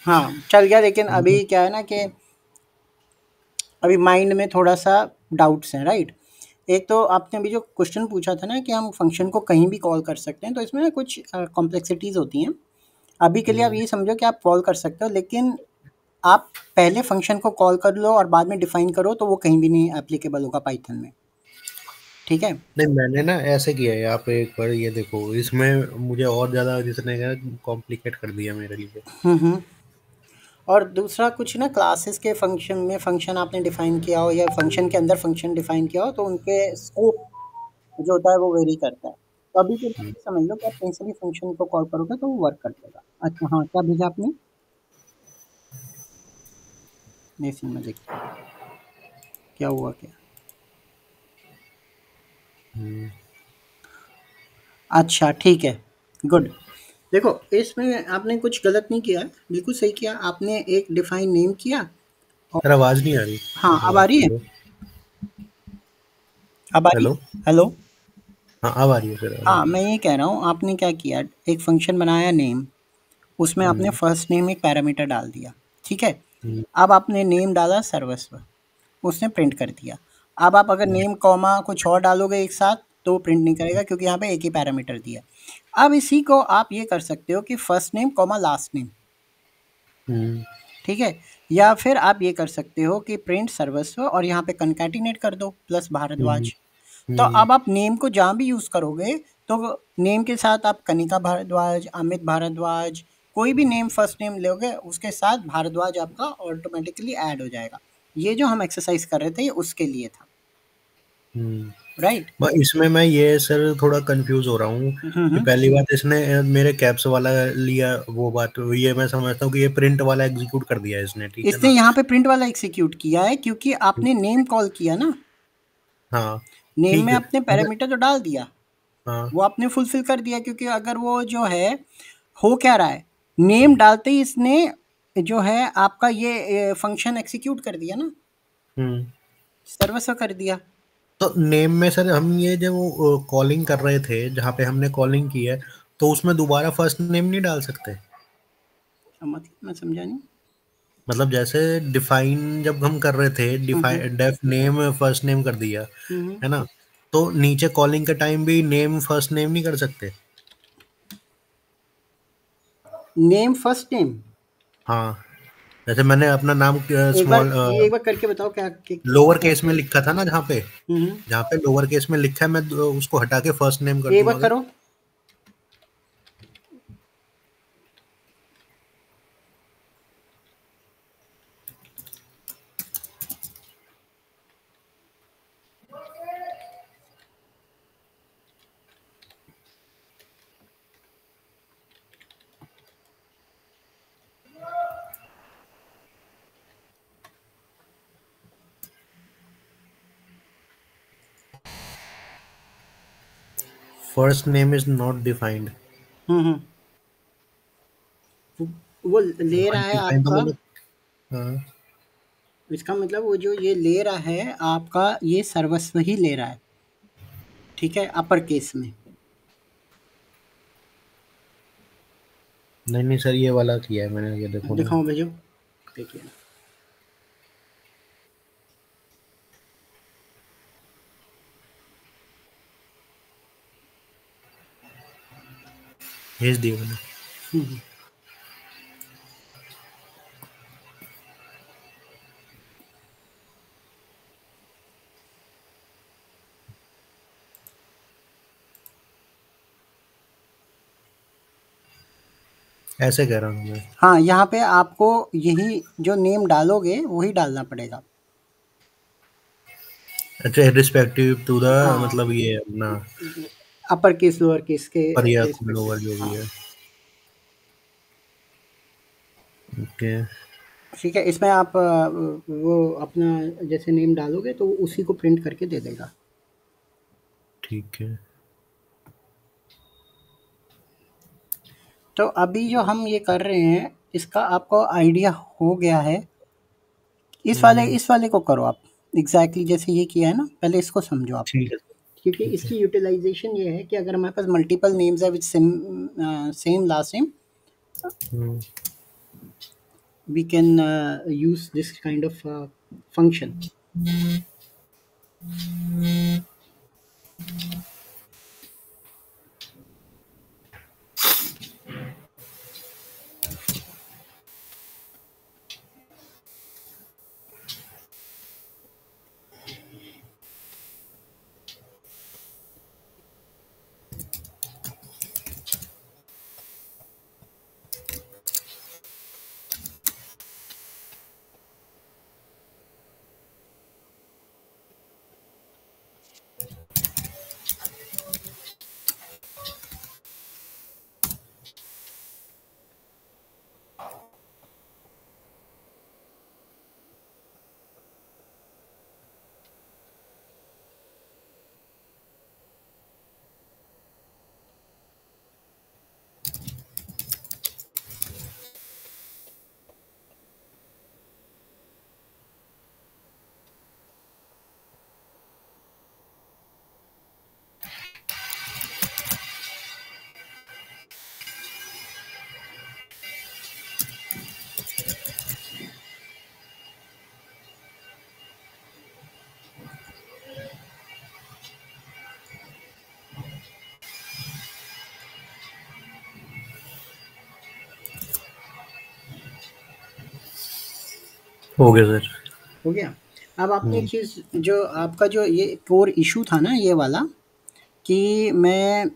[SPEAKER 1] हाँ चल गया, लेकिन अभी क्या है ना कि अभी माइंड में थोड़ा सा डाउट्स हैं, राइट। एक तो आपने अभी जो क्वेश्चन पूछा था ना कि हम फंक्शन को कहीं भी कॉल कर सकते हैं, तो इसमें ना कुछ कॉम्प्लेक्सिटीज़ होती हैं। अभी के लिए आप
[SPEAKER 2] हम्म।
[SPEAKER 1] ये समझो कि आप कॉल कर सकते हो, लेकिन आप पहले फंक्शन को कॉल कर लो और बाद में डिफाइन करो तो वो कहीं भी नहीं एप्लीकेबल होगा पाइथन में, ठीक है।
[SPEAKER 2] नहीं, मैंने ना ऐसे किया है, आप एक बार ये देखो, इसमें मुझे और ज्यादा जिसने क्या कॉम्प्लिकेट कर दिया मेरे लिए।
[SPEAKER 1] हम्म। और दूसरा कुछ ना, क्लासेस के फंक्शन में फंक्शन आपने डिफाइन किया हो या फंक्शन के अंदर फंक्शन डिफाइन किया हो, तो उनके स्कोप जो होता है वो वेरी करता है। तो अभी के लिए समझ लो कि आप कहीं से भी फंक्शन को कॉल करोगे तो वो वर्क कर देगा। अच्छा हाँ, क्या भेजा आपने? नहीं मैं देखता हूँ क्या हुआ क्या।
[SPEAKER 2] हम्म।
[SPEAKER 1] अच्छा ठीक है, गुड। देखो इसमें आपने कुछ गलत नहीं किया है, बिल्कुल सही किया आपने, एक डिफाइन नेम किया। और
[SPEAKER 2] सर आवाज नहीं आ रही।
[SPEAKER 1] हाँ, अब आ रही है,
[SPEAKER 2] हेलो।
[SPEAKER 1] अब आ रही
[SPEAKER 2] हेलो।
[SPEAKER 1] है, हेलो।
[SPEAKER 2] हाँ, अब आ रही है सर, अब आ
[SPEAKER 1] हाँ
[SPEAKER 2] रही
[SPEAKER 1] मैं
[SPEAKER 2] है।
[SPEAKER 1] ये कह रहा हूँ, आपने क्या किया, एक फंक्शन बनाया नेम, उसमें आपने
[SPEAKER 2] हम्म।
[SPEAKER 1] फर्स्ट नेम एक पैरामीटर डाल दिया, ठीक है।
[SPEAKER 2] हम्म।
[SPEAKER 1] अब आपने नेम डाला सर्वस्व, उसने प्रिंट कर दिया। अब आप अगर नेम कॉमा कुछ और डालोगे एक साथ तो वो प्रिंट नहीं करेगा क्योंकि यहाँ पे एक ही पैरामीटर दिया है। अब इसी को आप ये कर सकते हो कि first name comma last name,
[SPEAKER 2] hmm
[SPEAKER 1] ठीक है। या फिर आप ये कर सकते हो कि प्रिंट सर्वस्व और यहाँ पे कंकैटिनेट कर दो प्लस
[SPEAKER 2] हम्म
[SPEAKER 1] भारद्वाज। तो
[SPEAKER 2] हम्म
[SPEAKER 1] अब आप नेम को जहाँ भी यूज़ करोगे तो नेम के साथ आप कनिका भारद्वाज, अमित भारद्वाज, कोई भी नेम फर्स्ट नेम लोगे उसके साथ भारद्वाज आपका ऑटोमेटिकली ऐड हो जाएगा। ये जो हम एक्सरसाइज कर रहे थे ये उसके लिए था,
[SPEAKER 2] हम्म।
[SPEAKER 1] राइट।
[SPEAKER 2] इसमें मैं ये सर थोड़ा कंफ्यूज हो रहा हूँ कि
[SPEAKER 1] हम्म।
[SPEAKER 2] पहली बात इसने मेरे कैप्स वाला लिया, वो बात ये मैं समझता हूँ कि ये प्रिंट वाला एग्जीक्यूट कर दिया इसने, ठीक है
[SPEAKER 1] इसने
[SPEAKER 2] ना।
[SPEAKER 1] यहाँ पे प्रिंट वाला एग्जीक्यूट किया है क्योंकि आपने नेम कॉल किया ना,
[SPEAKER 2] हाँ
[SPEAKER 1] नेम
[SPEAKER 2] ठीक
[SPEAKER 1] में
[SPEAKER 2] है
[SPEAKER 1] आपने पैरामीटर तो डाल दिया,
[SPEAKER 2] हाँ
[SPEAKER 1] वो आपने फुलफिल कर दिया। क्योंकि अगर वो जो है हो क्या रहा है, नेम डालते ही इसने जो है आपका ये फंक्शन एग्जीक्यूट कर दिया ना,
[SPEAKER 2] हम्म।
[SPEAKER 1] सर्वस्व कर दिया।
[SPEAKER 2] तो नेम में सर हम ये जब कॉलिंग कर रहे थे जहाँ पे हमने कॉलिंग की है, तो उसमें दोबारा फर्स्ट नेम नहीं डाल सकते?
[SPEAKER 1] मतलब मैं समझा नहीं।
[SPEAKER 2] मतलब जैसे डिफाइन जब हम कर रहे थे,
[SPEAKER 1] hmm
[SPEAKER 2] define def name first name कर दिया,
[SPEAKER 1] हम्म।
[SPEAKER 2] है ना, तो नीचे कॉलिंग के टाइम भी नेम फर्स्ट नेम नहीं कर सकते?
[SPEAKER 1] नेम फर्स्ट नेम,
[SPEAKER 2] हाँ, जैसे मैंने अपना नाम
[SPEAKER 1] एक बार
[SPEAKER 2] स्मॉल
[SPEAKER 1] ये एक बार करके बताओ क्या
[SPEAKER 2] लोअर केस
[SPEAKER 1] कैसे।
[SPEAKER 2] में लिखा था ना,
[SPEAKER 1] हम्म।
[SPEAKER 2] जहाँ पे लोअर केस में लिखा है, मैं उसको हटा के फर्स्ट नेम कर
[SPEAKER 1] एक
[SPEAKER 2] दूं
[SPEAKER 1] बार
[SPEAKER 2] अगर?
[SPEAKER 1] करो।
[SPEAKER 2] First name is not defined.
[SPEAKER 1] Hmm. वो ले रहा है
[SPEAKER 2] डिफाइन तो
[SPEAKER 1] आपका,
[SPEAKER 2] मैंने, हाँ,
[SPEAKER 1] इसका मतलब वो जो ये ले रहा है आपका ये सर्वस्व ही ले रहा है, ठीक है, अपर केस में।
[SPEAKER 2] नहीं नहीं सर, ये वाला किया है मैंने, ये देखो ना।
[SPEAKER 1] दिखाओ भेजो, देखिए।
[SPEAKER 2] भेज दिया मैंने।
[SPEAKER 1] हम्म।
[SPEAKER 2] ऐसे कह रहा हूँ मैं।
[SPEAKER 1] हाँ, यहाँ पे आपको यही जो नेम डालोगे वही डालना पड़ेगा।
[SPEAKER 2] अच्छा, रिस्पेक्टिव टू द,
[SPEAKER 1] हाँ,
[SPEAKER 2] मतलब ये अपना
[SPEAKER 1] अपर केस लोअर केस के
[SPEAKER 2] पर या
[SPEAKER 1] रिस्पेक्टिव।
[SPEAKER 2] लोअर जो भी
[SPEAKER 1] हाँ,
[SPEAKER 2] है। ओके।
[SPEAKER 1] ठीक है। इसमें आप वो अपना जैसे नेम डालोगे तो उसी को प्रिंट करके दे देगा।
[SPEAKER 2] ठीक है।
[SPEAKER 1] तो अभी जो हम ये कर रहे हैं इसका आपको आइडिया हो गया है।
[SPEAKER 2] हम्म।
[SPEAKER 1] इस वाले को करो आप, एग्जैक्टली जैसे ये किया है ना, पहले इसको समझो आप।
[SPEAKER 2] ठीक है सर,
[SPEAKER 1] क्योंकि
[SPEAKER 2] ठीक है।
[SPEAKER 1] इसकी यूटिलाइजेशन ये है कि अगर हमारे पास मल्टीपल नेम्स है with same last name,
[SPEAKER 2] hmm.
[SPEAKER 1] we can use this kind of function.
[SPEAKER 2] हो गया सर।
[SPEAKER 1] हो गया। अब आपने एक
[SPEAKER 2] हम्म,
[SPEAKER 1] चीज़, जो आपका जो ये कोर इशू था ना ये वाला, कि मैं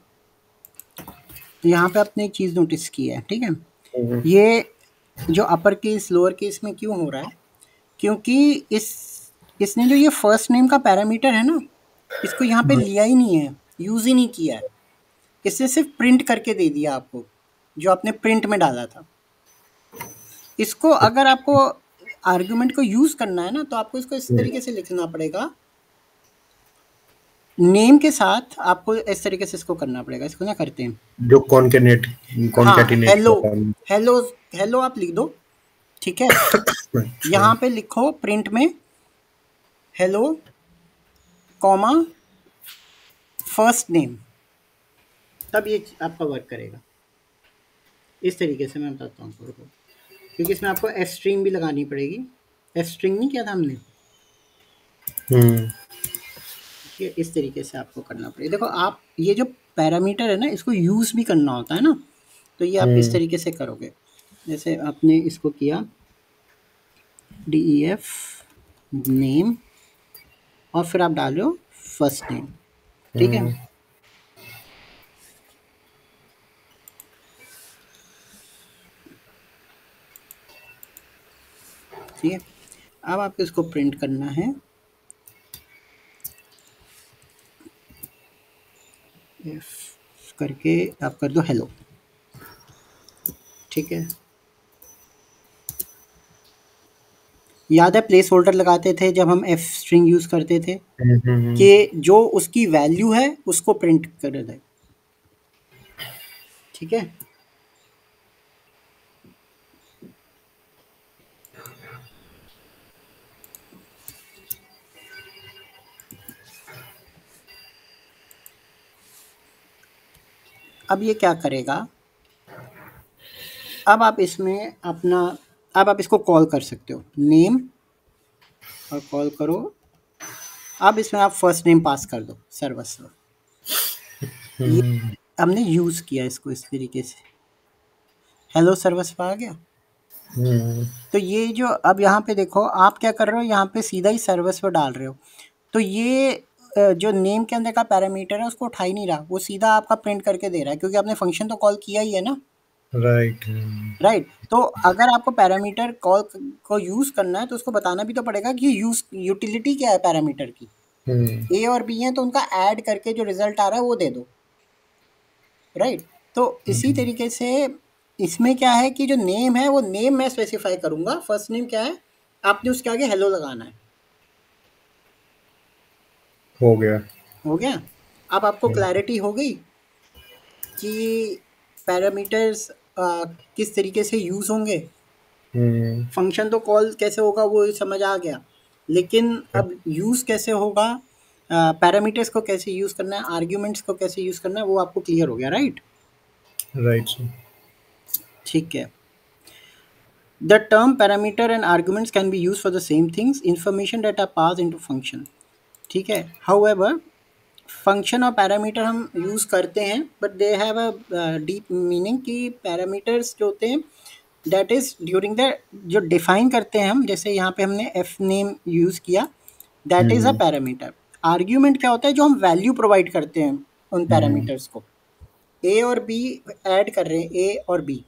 [SPEAKER 1] यहाँ पे आपने एक चीज़ नोटिस की है, ठीक है?
[SPEAKER 2] हम्म,
[SPEAKER 1] ये जो अपर केस लोअर केस में क्यों हो रहा है, क्योंकि इसने जो ये फर्स्ट नेम का पैरामीटर है ना, इसको यहाँ पे लिया ही नहीं है, यूज़ ही नहीं किया है। इसने सिर्फ प्रिंट करके दे दिया आपको, जो आपने प्रिंट में डाला था। इसको अगर आपको आर्गुमेंट को यूज़ करना है ना, तो आपको इसको इस तरीके से लिखना पड़ेगा, नेम के साथ आपको इस तरीके से इसको करना पड़ेगा। इसको ना करते हैं,
[SPEAKER 2] जो कॉनकेनेट
[SPEAKER 1] हाँ,
[SPEAKER 2] कॉनकैटिनेट
[SPEAKER 1] हेलो,
[SPEAKER 2] का काम।
[SPEAKER 1] हेलो, हेलो आप लिख दो, ठीक है?
[SPEAKER 2] अच्छा।
[SPEAKER 1] यहाँ पे लिखो प्रिंट में हेलो, कॉमा, फर्स्ट नेम, तब ये आपका वर्क करेगा। इस तरीके से मैं बताता हूँ आपको, क्योंकि इसमें आपको एस स्ट्रिंग भी लगानी पड़ेगी। एस स्ट्रिंग नहीं किया था हमने,
[SPEAKER 2] हम्म,
[SPEAKER 1] ये इस तरीके से आपको करना पड़ेगा। देखो आप ये जो पैरामीटर है ना, इसको यूज़ भी करना होता है ना, तो ये आप इस
[SPEAKER 2] हम्म,
[SPEAKER 1] तरीके से करोगे। जैसे आपने इसको किया DEF नेम, और फिर आप डाल रहे हो फर्स्ट नेम, ठीक है?
[SPEAKER 2] हम्म,
[SPEAKER 1] ठीक है, अब आपको इसको प्रिंट करना है, इफ करके आप कर दो हेलो, ठीक है? याद है प्लेस होल्डर लगाते थे जब हम एफ स्ट्रिंग यूज़ करते थे,
[SPEAKER 2] हम्म,
[SPEAKER 1] कि जो उसकी वैल्यू है उसको प्रिंट कर दे, ठीक है? अब ये क्या करेगा, अब आप इसमें अपना, अब आप इसको कॉल कर सकते हो नेम, और कॉल करो। अब इसमें आप फर्स्ट नेम पास कर दो, सर्वस्व। ये
[SPEAKER 2] हम्म,
[SPEAKER 1] हमने यूज़ किया इसको इस तरीके से, हेलो सर्वस्व आ गया।
[SPEAKER 2] हम्म,
[SPEAKER 1] तो ये जो अब यहाँ पे देखो आप क्या कर रहे हो, यहाँ पे सीधा ही सर्वस्व डाल रहे हो, तो ये जो नेम के अंदर का पैरामीटर है उसको उठा ही नहीं रहा, वो सीधा आपका प्रिंट करके दे रहा है, क्योंकि आपने फंक्शन तो कॉल किया ही है ना,
[SPEAKER 2] राइट।
[SPEAKER 1] राइट? तो अगर आपको पैरामीटर कॉल को यूज़ करना है, तो उसको बताना भी तो पड़ेगा कि यूज़ यूटिलिटी क्या है पैरामीटर की।
[SPEAKER 2] हम्म,
[SPEAKER 1] ए और बी हैं तो उनका ऐड करके जो रिजल्ट आ रहा है वो दे दो, राइट? तो इसी
[SPEAKER 2] हम्म,
[SPEAKER 1] तरीके से इसमें क्या है कि जो नेम है वो नेम मैं स्पेसिफाई करूंगा, फर्स्ट नेम क्या है, आपने उसके आगे हेलो लगाना है।
[SPEAKER 2] हो गया।
[SPEAKER 1] हो गया? अब आपको
[SPEAKER 2] हम्म,
[SPEAKER 1] क्लैरिटी हो गई कि पैरामीटर्स किस तरीके से यूज़ होंगे।
[SPEAKER 2] हम्म,
[SPEAKER 1] फंक्शन तो कॉल कैसे होगा वो समझ आ गया, लेकिन अब यूज़ कैसे होगा, पैरामीटर्स को कैसे यूज़ करना है, आर्ग्यूमेंट्स को कैसे यूज़ करना है, वो आपको क्लियर हो गया, राइट?
[SPEAKER 2] Right sir.
[SPEAKER 1] ठीक है। The term parameter and arguments can be used for the same things, information that are passed into function, ठीक है? However, फंक्शन और पैरामीटर हम यूज़ करते हैं, but they have a deep meaning, कि पैरामीटर्स जो होते हैं दैट इज़ ड्यूरिंग द, जो डिफाइन करते हैं हम, जैसे यहाँ पे हमने एफ नेम यूज़ किया, that is a
[SPEAKER 2] hmm,
[SPEAKER 1] parameter. Argument क्या होता है, जो हम वैल्यू प्रोवाइड करते हैं उन
[SPEAKER 2] हम्म,
[SPEAKER 1] पैरामीटर्स को। ए और बी ऐड कर रहे हैं, ए और बी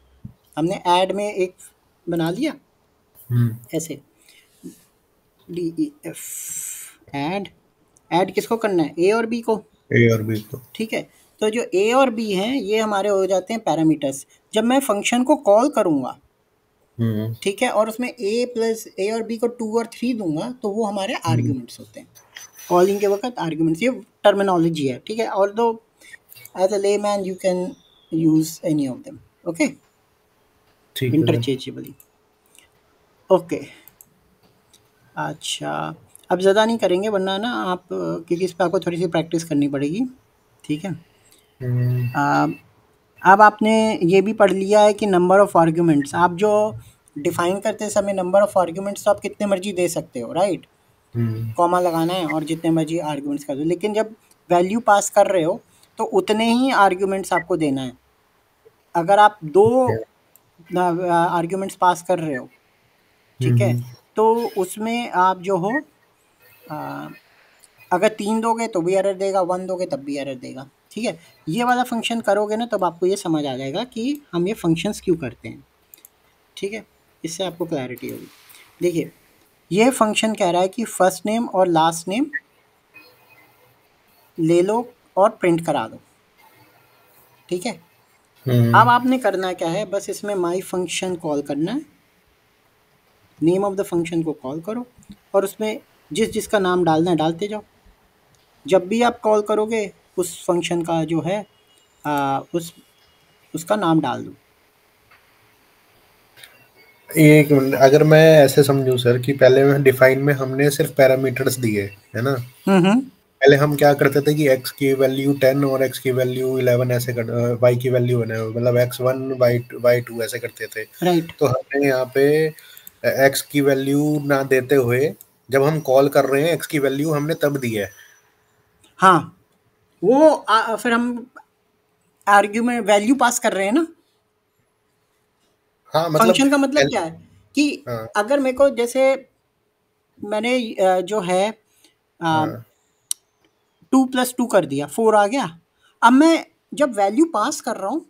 [SPEAKER 1] हमने ऐड में एक बना लिया
[SPEAKER 2] हम्म,
[SPEAKER 1] ऐसे, DEF ऐड, ऐड किसको करना है, ए और बी को,
[SPEAKER 2] ए और बी को।
[SPEAKER 1] ठीक है? तो जो ए और बी हैं ये हमारे हो जाते हैं पैरामीटर्स। जब मैं फंक्शन को कॉल करूँगा,
[SPEAKER 2] हम्म,
[SPEAKER 1] ठीक है, और उसमें ए प्लस ए और बी को 2 और 3 दूँगा, तो वो हमारे
[SPEAKER 2] हम्म,
[SPEAKER 1] आर्ग्यूमेंट्स होते हैं। कॉलिंग के वक़्त आर्ग्यूमेंट्स, ये टर्मिनोलॉजी है, ठीक है? Although as a layman you can use any of them, okay?
[SPEAKER 2] ठीक है सर।
[SPEAKER 1] Interchangeably, okay. अच्छा, अब ज़्यादा नहीं करेंगे वरना ना आप, क्योंकि इस पे आपको थोड़ी-सी प्रैक्टिस करनी पड़ेगी, ठीक है?
[SPEAKER 2] हम्म,
[SPEAKER 1] अ, अब आपने ये भी पढ़ लिया है कि नंबर ऑफ़ आर्ग्यूमेंट्स, आप जो डिफ़ाइन करते समय नंबर ऑफ़ आर्ग्यूमेंट्स तो आप कितने मर्ज़ी दे सकते हो, राइट?
[SPEAKER 2] हम्म,
[SPEAKER 1] कॉमा लगाना है और जितने मर्ज़ी आर्ग्यूमेंट्स कर दो, लेकिन जब वैल्यू पास कर रहे हो, तो उतने ही आर्ग्यूमेंट्स आपको देना है। अगर आप 2 आर्ग्यूमेंट्स पास कर रहे हो, ठीक है?
[SPEAKER 2] हम्म,
[SPEAKER 1] तो उसमें आप जो हो अगर 3 दोगे तो भी एरर देगा, 1 दोगे तब भी एरर देगा, ठीक है? ये वाला फंक्शन करोगे ना तब आपको ये समझ आ जाएगा कि हम ये फंक्शंस क्यों करते हैं, ठीक है? इससे आपको क्लैरिटी होगी। देखिए, ये फंक्शन कह रहा है कि फर्स्ट नेम और लास्ट नेम ले लो और प्रिंट करा दो, ठीक है? अब आपने करना क्या है, बस इसमें माई फंक्शन कॉल करना है, नेम ऑफ द फंक्शन को कॉल करो और उसमें जिस जिसका नाम डालना है डालते जाओ। जब भी आप कॉल करोगे उस फंक्शन का जो है उसका नाम डाल दो।
[SPEAKER 2] एक मिनट, अगर मैं ऐसे समझूं सर कि पहले में डिफाइन में हमने सिर्फ पैरामीटर्स दिए है ना,
[SPEAKER 1] हम्म।
[SPEAKER 2] पहले हम क्या करते थे कि x की वैल्यू 10 और x की वैल्यू 11 ऐसे कर, y की वैल्यू मतलब x1 y2 ऐसे करते थे।
[SPEAKER 1] राइट।
[SPEAKER 2] तो हमने यहाँ पे x की वैल्यू ना देते हुए जब हम कॉल कर रहे हैं x की वैल्यू हमने तब दी है।
[SPEAKER 1] हाँ, वो फिर हम आर्ग्यूमेंट वैल्यू पास कर रहे हैं ना।
[SPEAKER 2] हाँ मतलब
[SPEAKER 1] फंक्शन का मतलब क्या है कि
[SPEAKER 2] हाँ
[SPEAKER 1] अगर मेरे को जैसे मैंने जो है
[SPEAKER 2] हाँ
[SPEAKER 1] 2+2 कर दिया, 4 आ गया। अब मैं जब वैल्यू पास कर रहा हूँ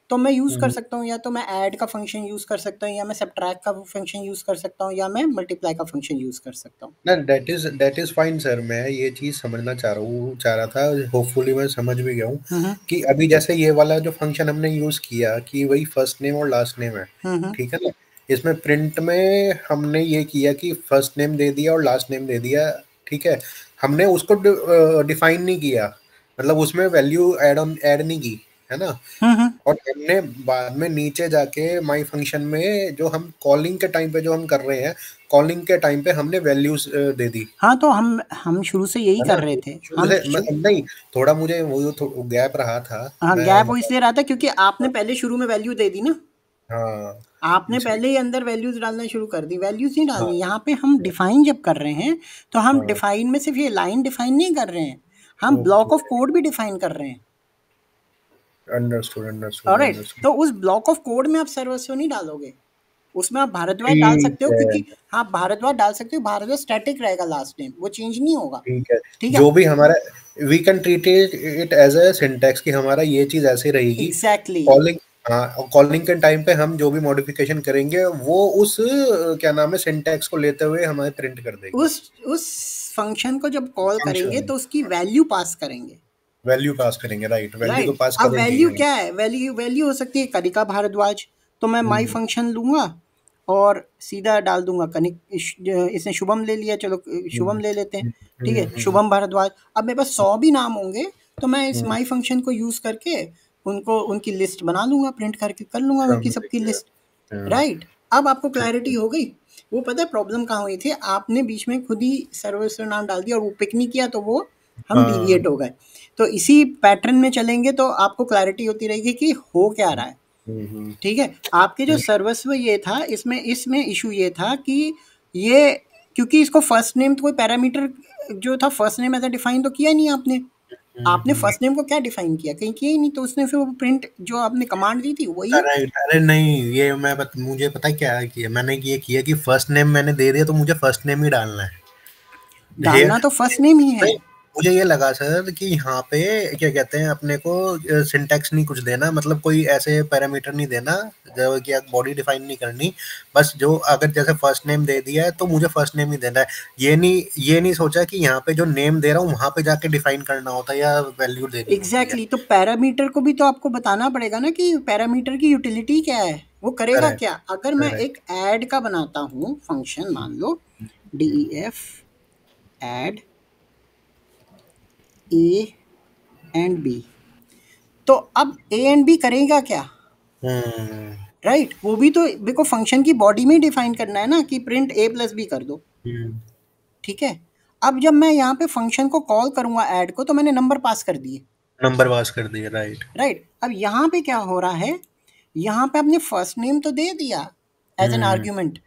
[SPEAKER 1] तो मैं यूज़ कर
[SPEAKER 2] हम्म,
[SPEAKER 1] सकता हूँ, या तो मैं ऐड का फंक्शन यूज़ कर सकता हूँ, या मैं सब्ट्रैक्ट का फंक्शन यूज़ कर सकता हूँ, या मैं मल्टीप्लाई का फंक्शन यूज़ कर सकता हूँ।
[SPEAKER 2] ना दैट इज फाइन सर, मैं ये चीज समझना चाह रहा था, होपफुली मैं समझ भी गया हूँ
[SPEAKER 1] हम्म
[SPEAKER 2] कि अभी जैसे ये वाला जो फंक्शन हमने यूज किया कि वही फर्स्ट नेम और लास्ट नेम है,
[SPEAKER 1] हम्म।
[SPEAKER 2] ठीक है ना। इसमें प्रिंट में हमने ये किया कि फर्स्ट नेम दे दिया और लास्ट नेम दे दिया, ठीक है। हमने उसको डिफाइन नहीं किया, मतलब उसमें वैल्यू ऐड नहीं की, है ना।
[SPEAKER 1] हम्म।
[SPEAKER 2] और हमने बाद में नीचे जाके माई फंक्शन में जो हम कॉलिंग के टाइम पे जो हम कर रहे हैं, कॉलिंग के टाइम पे हमने वैल्यूज दे दी,
[SPEAKER 1] हाँ, तो हम शुरू से यही
[SPEAKER 2] है
[SPEAKER 1] कर
[SPEAKER 2] ना।
[SPEAKER 1] रहे थे।
[SPEAKER 2] शुरू से नहीं, थोड़ा मुझे वो गैप रहा था,
[SPEAKER 1] हाँ,
[SPEAKER 2] मैं
[SPEAKER 1] गैप वो
[SPEAKER 2] मतलब
[SPEAKER 1] इसलिए रहा था क्योंकि आपने पहले शुरू में वैल्यू दे दी ना।
[SPEAKER 2] हाँ
[SPEAKER 1] आपने
[SPEAKER 2] इसलिए
[SPEAKER 1] पहले ही अंदर वैल्यूज़ डालना शुरू कर दी, वैल्यूज़ नहीं
[SPEAKER 2] हाँ
[SPEAKER 1] डालनी। यहाँ पे हम डिफाइन जब कर रहे हैं तो हम
[SPEAKER 2] हाँ
[SPEAKER 1] डिफाइन में सिर्फ ये लाइन डिफाइन नहीं कर रहे हैं, हम
[SPEAKER 2] ओके,
[SPEAKER 1] ब्लॉक ऑफ कोड भी डिफाइन कर रहे हैं।
[SPEAKER 2] Understood understood
[SPEAKER 1] alright,
[SPEAKER 2] understood.
[SPEAKER 1] तो उस ब्लॉक ऑफ कोड में आप सर्वस्व नहीं डालोगे, उसमें आप भारद्वाज डाल
[SPEAKER 2] ठीक
[SPEAKER 1] सकते हो,
[SPEAKER 2] है,
[SPEAKER 1] क्योंकि हाँ भारद्वाज डाल सकते हो, भारद्वाज स्टैटिक रहेगा, लास्ट नेम वो चेंज नहीं होगा,
[SPEAKER 2] ठीक है।
[SPEAKER 1] ठीक है?
[SPEAKER 2] जो भी हमारा we can treat it as a syntax कि हमारा ये चीज ऐसे रहेगी।
[SPEAKER 1] एग्जैक्टली।
[SPEAKER 2] कॉलिंग, हाँ कॉलिंग के टाइम पे हम जो भी मॉडिफिकेशन करेंगे वो उस क्या नाम है सिंटैक्स को लेते हुए हमें प्रिंट कर देगी।
[SPEAKER 1] उस फंक्शन को जब कॉल करेंगे
[SPEAKER 2] फंक्शन
[SPEAKER 1] तो उसकी वैल्यू पास करेंगे।
[SPEAKER 2] वैल्यू पास करेंगे, राइट, वैल्यू तो
[SPEAKER 1] राइट,
[SPEAKER 2] पास
[SPEAKER 1] अब
[SPEAKER 2] करेंगे ही
[SPEAKER 1] वैल्यू
[SPEAKER 2] हम।
[SPEAKER 1] क्या है, वैल्यू वैल्यू हो सकती है कनिका भारद्वाज, तो मैं माई
[SPEAKER 2] हम्म,
[SPEAKER 1] फंक्शन लूंगा और सीधा डाल दूंगा कनिक इसने शुभम ले लिया, चलो शुभम
[SPEAKER 2] हम्म,
[SPEAKER 1] ले लेते हैं,
[SPEAKER 2] हम्म,
[SPEAKER 1] ठीक है,
[SPEAKER 2] हम्म,
[SPEAKER 1] शुभम भारद्वाज। अब मेरे पास 100 भी नाम होंगे तो मैं इस
[SPEAKER 2] हम्म,
[SPEAKER 1] माई फंक्शन को यूज करके उनको उनकी लिस्ट बना लूंगा, प्रिंट करके कर लूंगा उनकी
[SPEAKER 2] समझ
[SPEAKER 1] सबकी
[SPEAKER 2] गया।
[SPEAKER 1] लिस्ट।
[SPEAKER 2] हाँ,
[SPEAKER 1] राइट, अब आपको
[SPEAKER 2] ठीक
[SPEAKER 1] क्लैरिटी
[SPEAKER 2] है।
[SPEAKER 1] हो गई। वो पता है प्रॉब्लम कहाँ हुई थी, आपने बीच में खुद ही सर्वर नाम डाल दिया और वो पिक नहीं किया, तो वो हम
[SPEAKER 2] हाँ,
[SPEAKER 1] डिविएट हो गए। तो इसी पैटर्न में चलेंगे तो आपको क्लैरिटी होती रहेगी कि हो क्या रहा है,
[SPEAKER 2] हम्म,
[SPEAKER 1] ठीक है? आपके जो सर्वस्व ये था, इसमें इसमें इशू ये था कि ये, क्योंकि इसको फर्स्ट नेम तो कोई पैरामीटर जो था फर्स्ट नेम ऐसा डिफाइन तो किया नहीं आपने। आपने
[SPEAKER 2] हम्म।
[SPEAKER 1] फर्स्ट नेम को क्या डिफाइन किया, कहीं किया ही नहीं, तो उसने फिर वो प्रिंट जो आपने कमांड दी थी वही
[SPEAKER 2] राइट, अरे नहीं, ये मुझे पता है क्या किया मैंने, ये किया कि फर्स्ट नेम मैंने दे दिया तो मुझे फर्स्ट नेम ही डालना है। ये
[SPEAKER 1] डालना तो फर्स्ट नेम ही है।
[SPEAKER 2] नहीं, मुझे ये लगा सर कि यहाँ पे क्या कहते हैं अपने को सिंटैक्स नहीं कुछ देना, मतलब कोई ऐसे पैरामीटर नहीं देना जो कि बॉडी डिफाइन नहीं करनी, बस जो अगर जैसे फर्स्ट नेम दे दिया है तो मुझे फर्स्ट नेम ही देना है। ये नहीं सोचा कि यहाँ पे जो नेम दे रहा हूँ वहां पे जाके डिफाइन करना होता है या वैल्यू देनी होती है।
[SPEAKER 1] एग्जैक्टली, तो पैरामीटर को भी तो आपको बताना पड़ेगा ना कि पैरामीटर की यूटिलिटी क्या है, वो करेगा
[SPEAKER 2] करेक्ट,
[SPEAKER 1] क्या। अगर मैं
[SPEAKER 2] करेक्ट।
[SPEAKER 1] एक ऐड का बनाता हूँ फंक्शन, मान लो DEF add A and B, तो अब A एंड B करेगा क्या?
[SPEAKER 2] हम्म,
[SPEAKER 1] राइट, वो भी तो देखो फंक्शन की बॉडी में डिफाइन करना है ना कि प्रिंट A+B कर दो,
[SPEAKER 2] हम्म,
[SPEAKER 1] ठीक है? अब जब मैं यहाँ पे फंक्शन को कॉल करूंगा ऐड को, तो मैंने नंबर पास कर दिए।
[SPEAKER 2] नंबर पास कर दिया, राइट।
[SPEAKER 1] राइट, अब यहाँ पे क्या हो रहा है, यहाँ पे आपने फर्स्ट नेम तो दे दिया एज एन
[SPEAKER 2] हम्म,
[SPEAKER 1] आर्ग्यूमेंट,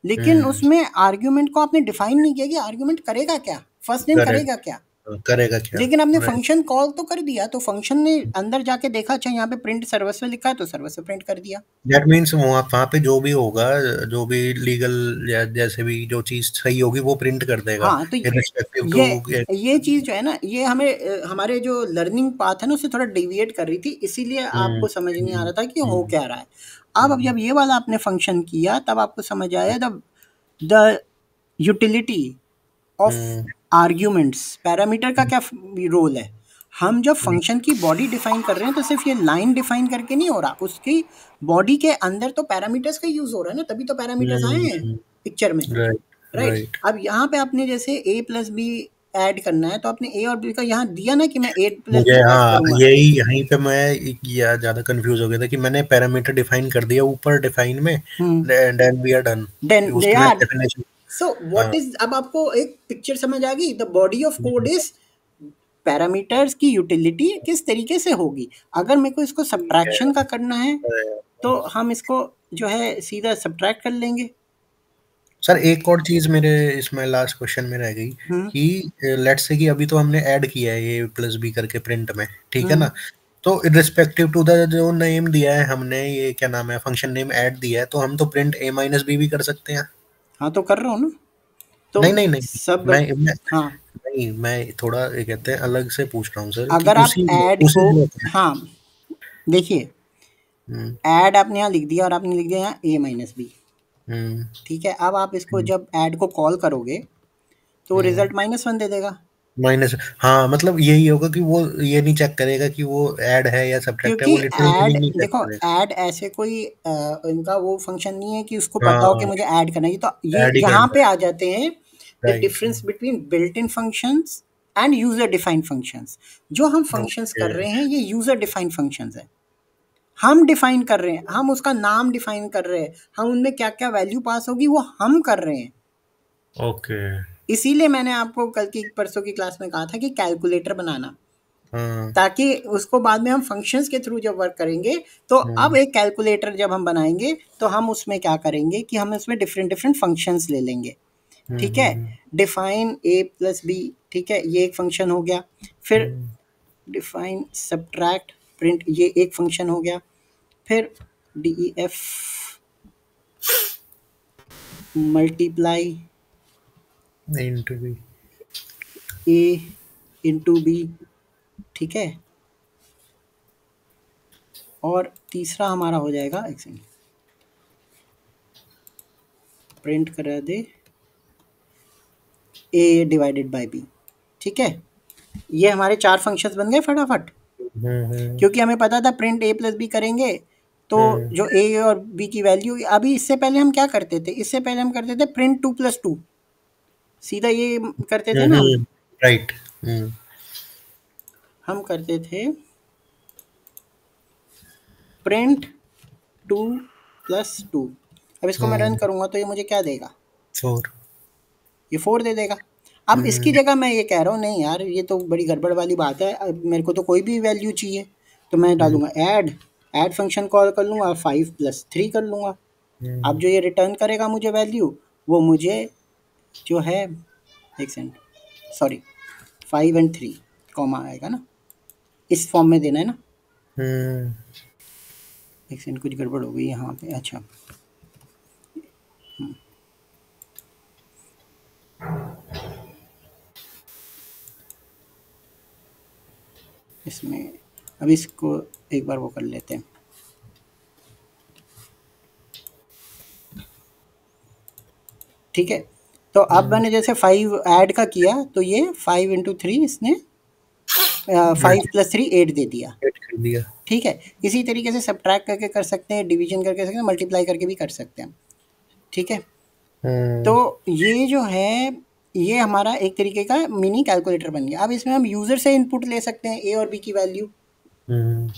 [SPEAKER 1] लेकिन
[SPEAKER 2] हम्म,
[SPEAKER 1] उसमें आर्ग्यूमेंट को आपने डिफाइन नहीं किया कि आर्ग्यूमेंट करेगा क्या, फर्स्ट नेम
[SPEAKER 2] करेक्ट,
[SPEAKER 1] करेगा क्या।
[SPEAKER 2] करेगा क्या?
[SPEAKER 1] लेकिन आपने
[SPEAKER 2] राइट।
[SPEAKER 1] फंक्शन कॉल तो कर दिया, तो फंक्शन ने अंदर जाके देखा, अच्छा यहाँ पे प्रिंट सर्वस्व लिखा है तो सर्वस्व प्रिंट कर दिया।
[SPEAKER 2] दैट मीन्स वहाँ पे जो भी होगा, जो भी लीगल या जैसे भी जो चीज सही होगी वो प्रिंट कर देगा,
[SPEAKER 1] हाँ, तो
[SPEAKER 2] इररिस्पेक्टिव
[SPEAKER 1] ये
[SPEAKER 2] टू।
[SPEAKER 1] ये चीज़ जो है ना, ये हमें हमारे जो लर्निंग पाथ है ना उससे थोड़ा डेविएट कर रही थी, इसीलिए
[SPEAKER 2] हम्म
[SPEAKER 1] आपको समझ नहीं आ
[SPEAKER 2] हम्म
[SPEAKER 1] रहा था कि हो
[SPEAKER 2] हम्म
[SPEAKER 1] क्या रहा है। अब
[SPEAKER 2] हम्म
[SPEAKER 1] जब ये वाला आपने फंक्शन किया तब आपको समझ आया the utility of
[SPEAKER 2] hmm,
[SPEAKER 1] arguments, parameter का क्या रोल है। हम जब फंक्शन की बॉडी डिफाइन कर रहे हैं तो सिर्फ ये लाइन डिफाइन करके नहीं हो रहा, उसकी बॉडी के अंदर तो पैरामीटर्स का यूज हो रहा है ना, तभी तो पैरामीटर्स आए हैं पिक्चर में।
[SPEAKER 2] Right
[SPEAKER 1] right.
[SPEAKER 2] राइट।
[SPEAKER 1] अब यहाँ पे आपने जैसे ए प्लस बी ऐड करना है, तो आपने ए और बी का यहाँ दिया ना कि मैं ए प्लस
[SPEAKER 2] मुझे
[SPEAKER 1] बी ऐड
[SPEAKER 2] हाँ,
[SPEAKER 1] करूंगा।
[SPEAKER 2] यही यहीं पे मैं या ज्यादा कंफ्यूज हो गया था कि मैंने पैरामीटर डिफाइन कर दिया ऊपर डिफाइन में,
[SPEAKER 1] hmm.
[SPEAKER 2] Then we are done.
[SPEAKER 1] Then
[SPEAKER 2] उसमें
[SPEAKER 1] यार,
[SPEAKER 2] डेफिनेशन।
[SPEAKER 1] सो
[SPEAKER 2] हाँ।
[SPEAKER 1] व्हाट इज, अब आपको एक पिक्चर समझ आ गई, the body of code is parameters की यूटिलिटी किस तरीके से होगी। अगर मेरे को इसको
[SPEAKER 2] ठीक है।
[SPEAKER 1] सब्ट्रैक्शन का करना है तो हम इसको जो है सीधा सब्ट्रैक्ट कर लेंगे।
[SPEAKER 2] सर एक और चीज मेरे इसमें लास्ट क्वेश्चन में रह गई
[SPEAKER 1] हम्म।
[SPEAKER 2] कि लेट्स से कि अभी तो हमने ऐड किया है ए प्लस बी करके प्रिंट में, ठीक है
[SPEAKER 1] हम्म।
[SPEAKER 2] ना? तो रिस्पेक्टिव टू द जो नेम दिया है हमने, ये क्या नाम है, फंक्शन नेम ऐड दिया है, तो हम तो प्रिंट ए माइनस बी भी कर सकते हैं।
[SPEAKER 1] हाँ, तो कर रहा हूँ ना, तो
[SPEAKER 2] नहीं नहीं नहीं,
[SPEAKER 1] सब।
[SPEAKER 2] मैं
[SPEAKER 1] हाँ,
[SPEAKER 2] नहीं, मैं थोड़ा ये कहते हैं अलग से पूछ रहा हूँ सर, कि
[SPEAKER 1] अगर आप
[SPEAKER 2] उसी
[SPEAKER 1] ऐड को,
[SPEAKER 2] उसी ब्लॉक में।
[SPEAKER 1] हाँ देखिए,
[SPEAKER 2] हम्म
[SPEAKER 1] ऐड आपने यहाँ लिख दिया और आपने लिख दिया यहाँ ए माइनस बी।
[SPEAKER 2] हम्म
[SPEAKER 1] ठीक है, अब आप इसको
[SPEAKER 2] हम्म
[SPEAKER 1] जब ऐड को कॉल करोगे तो रिजल्ट -1 दे देगा।
[SPEAKER 2] माइनस, हाँ मतलब यही होगा कि वो ये नहीं चेक करेगा कि वो ऐड है या सब्ट्रैक्ट है,
[SPEAKER 1] क्योंकि
[SPEAKER 2] वो लिटरल
[SPEAKER 1] ऐड,
[SPEAKER 2] मीनिंग नहीं चेक
[SPEAKER 1] देखो,
[SPEAKER 2] करेगा।
[SPEAKER 1] ऐड ऐसे कोई इनका वो फंक्शन नहीं है कि उसको पता हो कि
[SPEAKER 2] हाँ,
[SPEAKER 1] मुझे ऐड करना है, तो ये
[SPEAKER 2] ऐड ही
[SPEAKER 1] यहाँ
[SPEAKER 2] करना
[SPEAKER 1] पे
[SPEAKER 2] है।
[SPEAKER 1] आ जाते हैं the
[SPEAKER 2] right.
[SPEAKER 1] Difference between built in functions and user defined functions. जो हम फंक्शंस
[SPEAKER 2] ओके।
[SPEAKER 1] कर रहे हैं ये यूजर डिफाइंड फंक्शंस है, हम डिफाइन कर रहे हैं, हम उसका नाम डिफाइन कर रहे हैं, हम उनमें क्या क्या वैल्यू पास होगी वो हम कर रहे हैं।
[SPEAKER 2] ओके।
[SPEAKER 1] इसीलिए मैंने आपको कल की परसों की क्लास में कहा था कि कैलकुलेटर बनाना,
[SPEAKER 2] हाँ।
[SPEAKER 1] ताकि उसको बाद में हम फंक्शंस के थ्रू जब वर्क करेंगे, तो अब
[SPEAKER 2] हम्म
[SPEAKER 1] एक कैलकुलेटर जब हम बनाएंगे तो हम उसमें क्या करेंगे कि हम उसमें डिफरेंट डिफरेंट फंक्शंस ले लेंगे। ठीक है,
[SPEAKER 2] हम्म
[SPEAKER 1] डिफाइन ए प्लस बी, ठीक है, ये एक फंक्शन हो गया। फिर
[SPEAKER 2] हम्म
[SPEAKER 1] डिफाइन सब्ट्रैक्ट प्रिंट, ये एक फंक्शन हो गया। फिर DEF मल्टीप्लाई
[SPEAKER 2] इंटू भी।
[SPEAKER 1] ए इंटू बी, ठीक है, और तीसरा हमारा हो जाएगा, एक सेकंड, प्रिंट करा दे ए डिवाइडेड बाय बी। ठीक है, ये हमारे 4 फंक्शंस बन गए फटाफट,
[SPEAKER 2] हम्म
[SPEAKER 1] क्योंकि हमें पता था प्रिंट ए प्लस बी करेंगे तो
[SPEAKER 2] हम्म
[SPEAKER 1] जो ए और बी की वैल्यू, अभी इससे पहले हम क्या करते थे, इससे पहले हम करते थे प्रिंट 2 + 2, सीधा ये करते थे ना हम।
[SPEAKER 2] राइट।
[SPEAKER 1] हम करते थे प्रिंट 2 + 2। अब इसको मैं रन करूंगा तो ये मुझे क्या देगा,
[SPEAKER 2] फोर।
[SPEAKER 1] ये 4 दे देगा। अब इसकी जगह मैं ये कह रहा हूँ नहीं यार, ये तो बड़ी गड़बड़ वाली बात है, अब मेरे को तो कोई भी वैल्यू चाहिए, तो मैं डालूंगा ऐड, ऐड फंक्शन कॉल कर लूँगा, 5 + 3 कर लूँगा। अब जो ये रिटर्न करेगा मुझे वैल्यू, वो मुझे जो है, एक सेकंड, सॉरी, 5 और 3 कॉमा आएगा ना, इस फॉर्म में देना है ना।
[SPEAKER 2] हम्म
[SPEAKER 1] एक सेकंड, कुछ गड़बड़ हो गई यहाँ पे, अच्छा, इसमें अब इसको एक बार वो कर लेते हैं। ठीक है, तो अब मैंने जैसे 5 ऐड का किया तो ये 5 × 3 इसने 5 + 3 8 दे दिया।
[SPEAKER 2] एड कर दिया।
[SPEAKER 1] ठीक है, इसी तरीके से सब्ट्रैक्ट करके कर सकते हैं, डिवीजन करके कर सकते हैं, मल्टीप्लाई करके भी कर सकते हैं। ठीक है, तो
[SPEAKER 2] हम्म
[SPEAKER 1] ये जो है, ये हमारा एक तरीके का मिनी कैलकुलेटर बन गया। अब इसमें हम यूज़र से इनपुट ले सकते हैं ए और बी की वैल्यू।
[SPEAKER 2] हम्म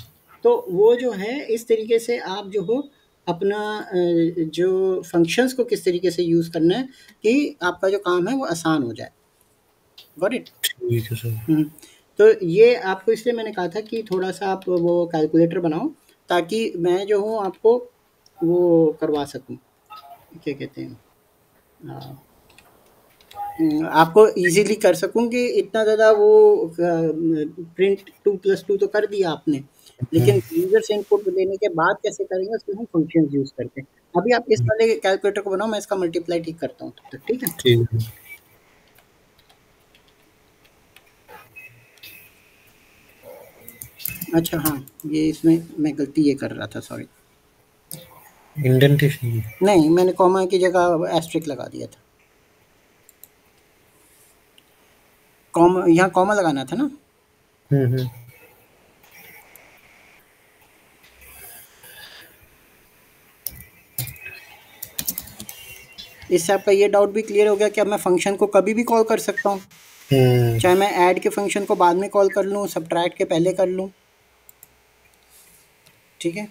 [SPEAKER 1] तो वो जो है इस तरीके से आप जो हो अपना जो फंक्शंस को किस तरीके से यूज़ करना है कि आपका जो काम है वो आसान हो जाए। Got it.
[SPEAKER 2] ठीक है सर।
[SPEAKER 1] हुँ। तो ये आपको इसलिए मैंने कहा था कि थोड़ा-सा आप वो कैलकुलेटर बनाओ, ताकि मैं जो हूँ आपको वो करवा सकूँ, क्या कहते हैं, अ, आपको ईज़िली कर सकूँ कि इतना ज़्यादा वो प्रिंट 2+2 तो कर दिया आपने, लेकिन यूज़र से इनपुट लेने के बाद कैसे करेंगे उसके हम फंक्शंस यूज़ करते हैं। अभी आप इस वाले कैलकुलेटर को बनाओ, मैं इसका मल्टीप्लाई ठीक करता हूँ तब तक, ठीक है?
[SPEAKER 2] ठीक है।
[SPEAKER 1] अच्छा हाँ, ये इसमें मैं गलती ये कर रहा था, सॉरी।
[SPEAKER 2] इंडेंटेशन।
[SPEAKER 1] नहीं, मैंने कॉमा की जगह एस्टेरिस्क लगा दिया था। कॉमा यहाँ कॉमा लगाना था ना?
[SPEAKER 2] हम्म।
[SPEAKER 1] इससे आपका ये डाउट भी क्लियर हो गया कि अब मैं फ़ंक्शन को कभी भी कॉल कर सकता हूँ।
[SPEAKER 2] हम्म।
[SPEAKER 1] चाहे मैं ऐड के फ़ंक्शन को बाद में कॉल कर लूँ, सब्ट्रैक्ट के पहले कर लूँ, ठीक है?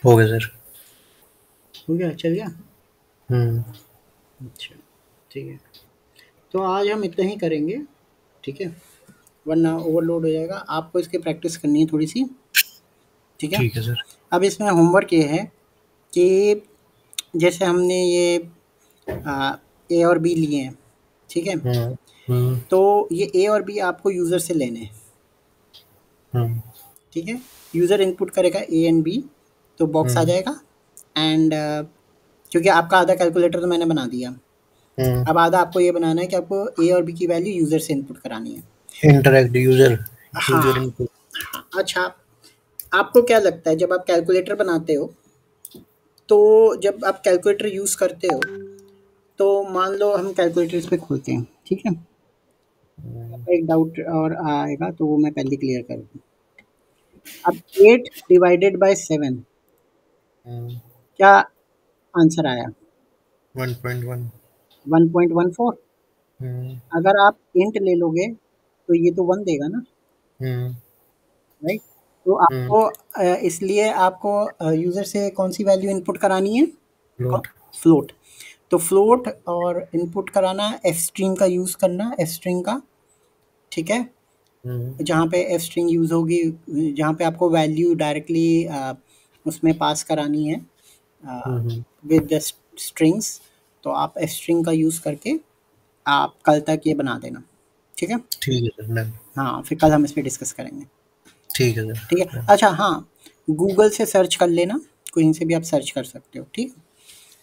[SPEAKER 2] हो गया सर।
[SPEAKER 1] हो गया, चल गया?
[SPEAKER 2] हम्म।
[SPEAKER 1] अच्छा, ठीक है। तो आज हम इतना ही करेंगे, ठीक है? वरना ओवरलोड हो जाएगा। आपको इसकी प्रैक्टिस करनी है थोड़ी-सी, ठीक है?
[SPEAKER 2] ठीक है सर।
[SPEAKER 1] अब इसमें होमवर्क ये है कि जैसे हमने ये ए और बी लिए हैं, ठीक है?
[SPEAKER 2] हम्म। हम्म।
[SPEAKER 1] तो ये ए और बी आपको यूज़र से लेने हैं,
[SPEAKER 2] हम्म।
[SPEAKER 1] ठीक है? यूज़र इनपुट करेगा ए एंड बी, तो बॉक्स आ
[SPEAKER 2] हम्म।
[SPEAKER 1] जाएगा एंड क्योंकि आपका आधा कैलकुलेटर तो मैंने बना दिया।
[SPEAKER 2] हम्म।
[SPEAKER 1] अब आधा आपको ये बनाना है कि आपको ए और बी की वैल्यू यूज़र से इनपुट करानी है।
[SPEAKER 2] Interact user. यूजर
[SPEAKER 1] हाँ,
[SPEAKER 2] इनपुट।
[SPEAKER 1] हाँ, अच्छा, आपको क्या लगता है जब आप कैलकुलेटर बनाते हो, तो जब आप कैलकुलेटर यूज़ करते हो, तो मान लो हम कैलकुलेटर इस पे खोलते हैं, ठीक है? आपका एक डाउट और आएगा तो वो मैं पहले क्लियर कर दूँ। अब 8 डिवाइडेड बाय 7 क्या आंसर आया?
[SPEAKER 2] 1.1।
[SPEAKER 1] 1.14।
[SPEAKER 2] हम्म।
[SPEAKER 1] अगर आप इंट ले लोगे तो ये तो 1 देगा ना,
[SPEAKER 2] हम्म।
[SPEAKER 1] राइट? तो
[SPEAKER 2] हुँ,
[SPEAKER 1] आपको इसलिए आपको यूज़र से कौन-सी वैल्यू इनपुट करानी है? कौ
[SPEAKER 2] फ्लोट।
[SPEAKER 1] फ्लोट। तो फ्लोट और इनपुट कराना, एफ स्ट्रिंग का यूज़ करना, एफ स्ट्रिंग का, ठीक है?
[SPEAKER 2] हुँ,
[SPEAKER 1] जहाँ पे एफ स्ट्रिंग यूज़ होगी, जहाँ पे आपको वैल्यू डायरेक्टली उसमें पास करानी है
[SPEAKER 2] हुँ, हुँ।
[SPEAKER 1] विद द स्ट्रिंग्स, तो आप एफ स्ट्रिंग का यूज़ करके आप कल तक ये बना देना, ठीक है?
[SPEAKER 2] ठीक है सर, डन।
[SPEAKER 1] हाँ, फिर कल हम इस पे डिस्कस करेंगे,
[SPEAKER 2] ठीक है
[SPEAKER 1] ठीक है?
[SPEAKER 2] Sir, done.
[SPEAKER 1] अच्छा हाँ, गूगल से सर्च कर लेना, कहीं से भी आप सर्च कर सकते हो, ठीक है?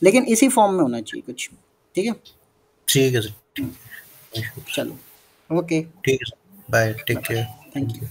[SPEAKER 1] लेकिन इसी फॉर्म में होना चाहिए कुछ, ठीक है?
[SPEAKER 2] ठीक है सर,
[SPEAKER 1] हुँ,
[SPEAKER 2] ठीक है।
[SPEAKER 1] चलो, ओके,
[SPEAKER 2] ठीक है sir, bye, take
[SPEAKER 1] bye bye,
[SPEAKER 2] care,
[SPEAKER 1] thank
[SPEAKER 2] thank
[SPEAKER 1] you.
[SPEAKER 2] You.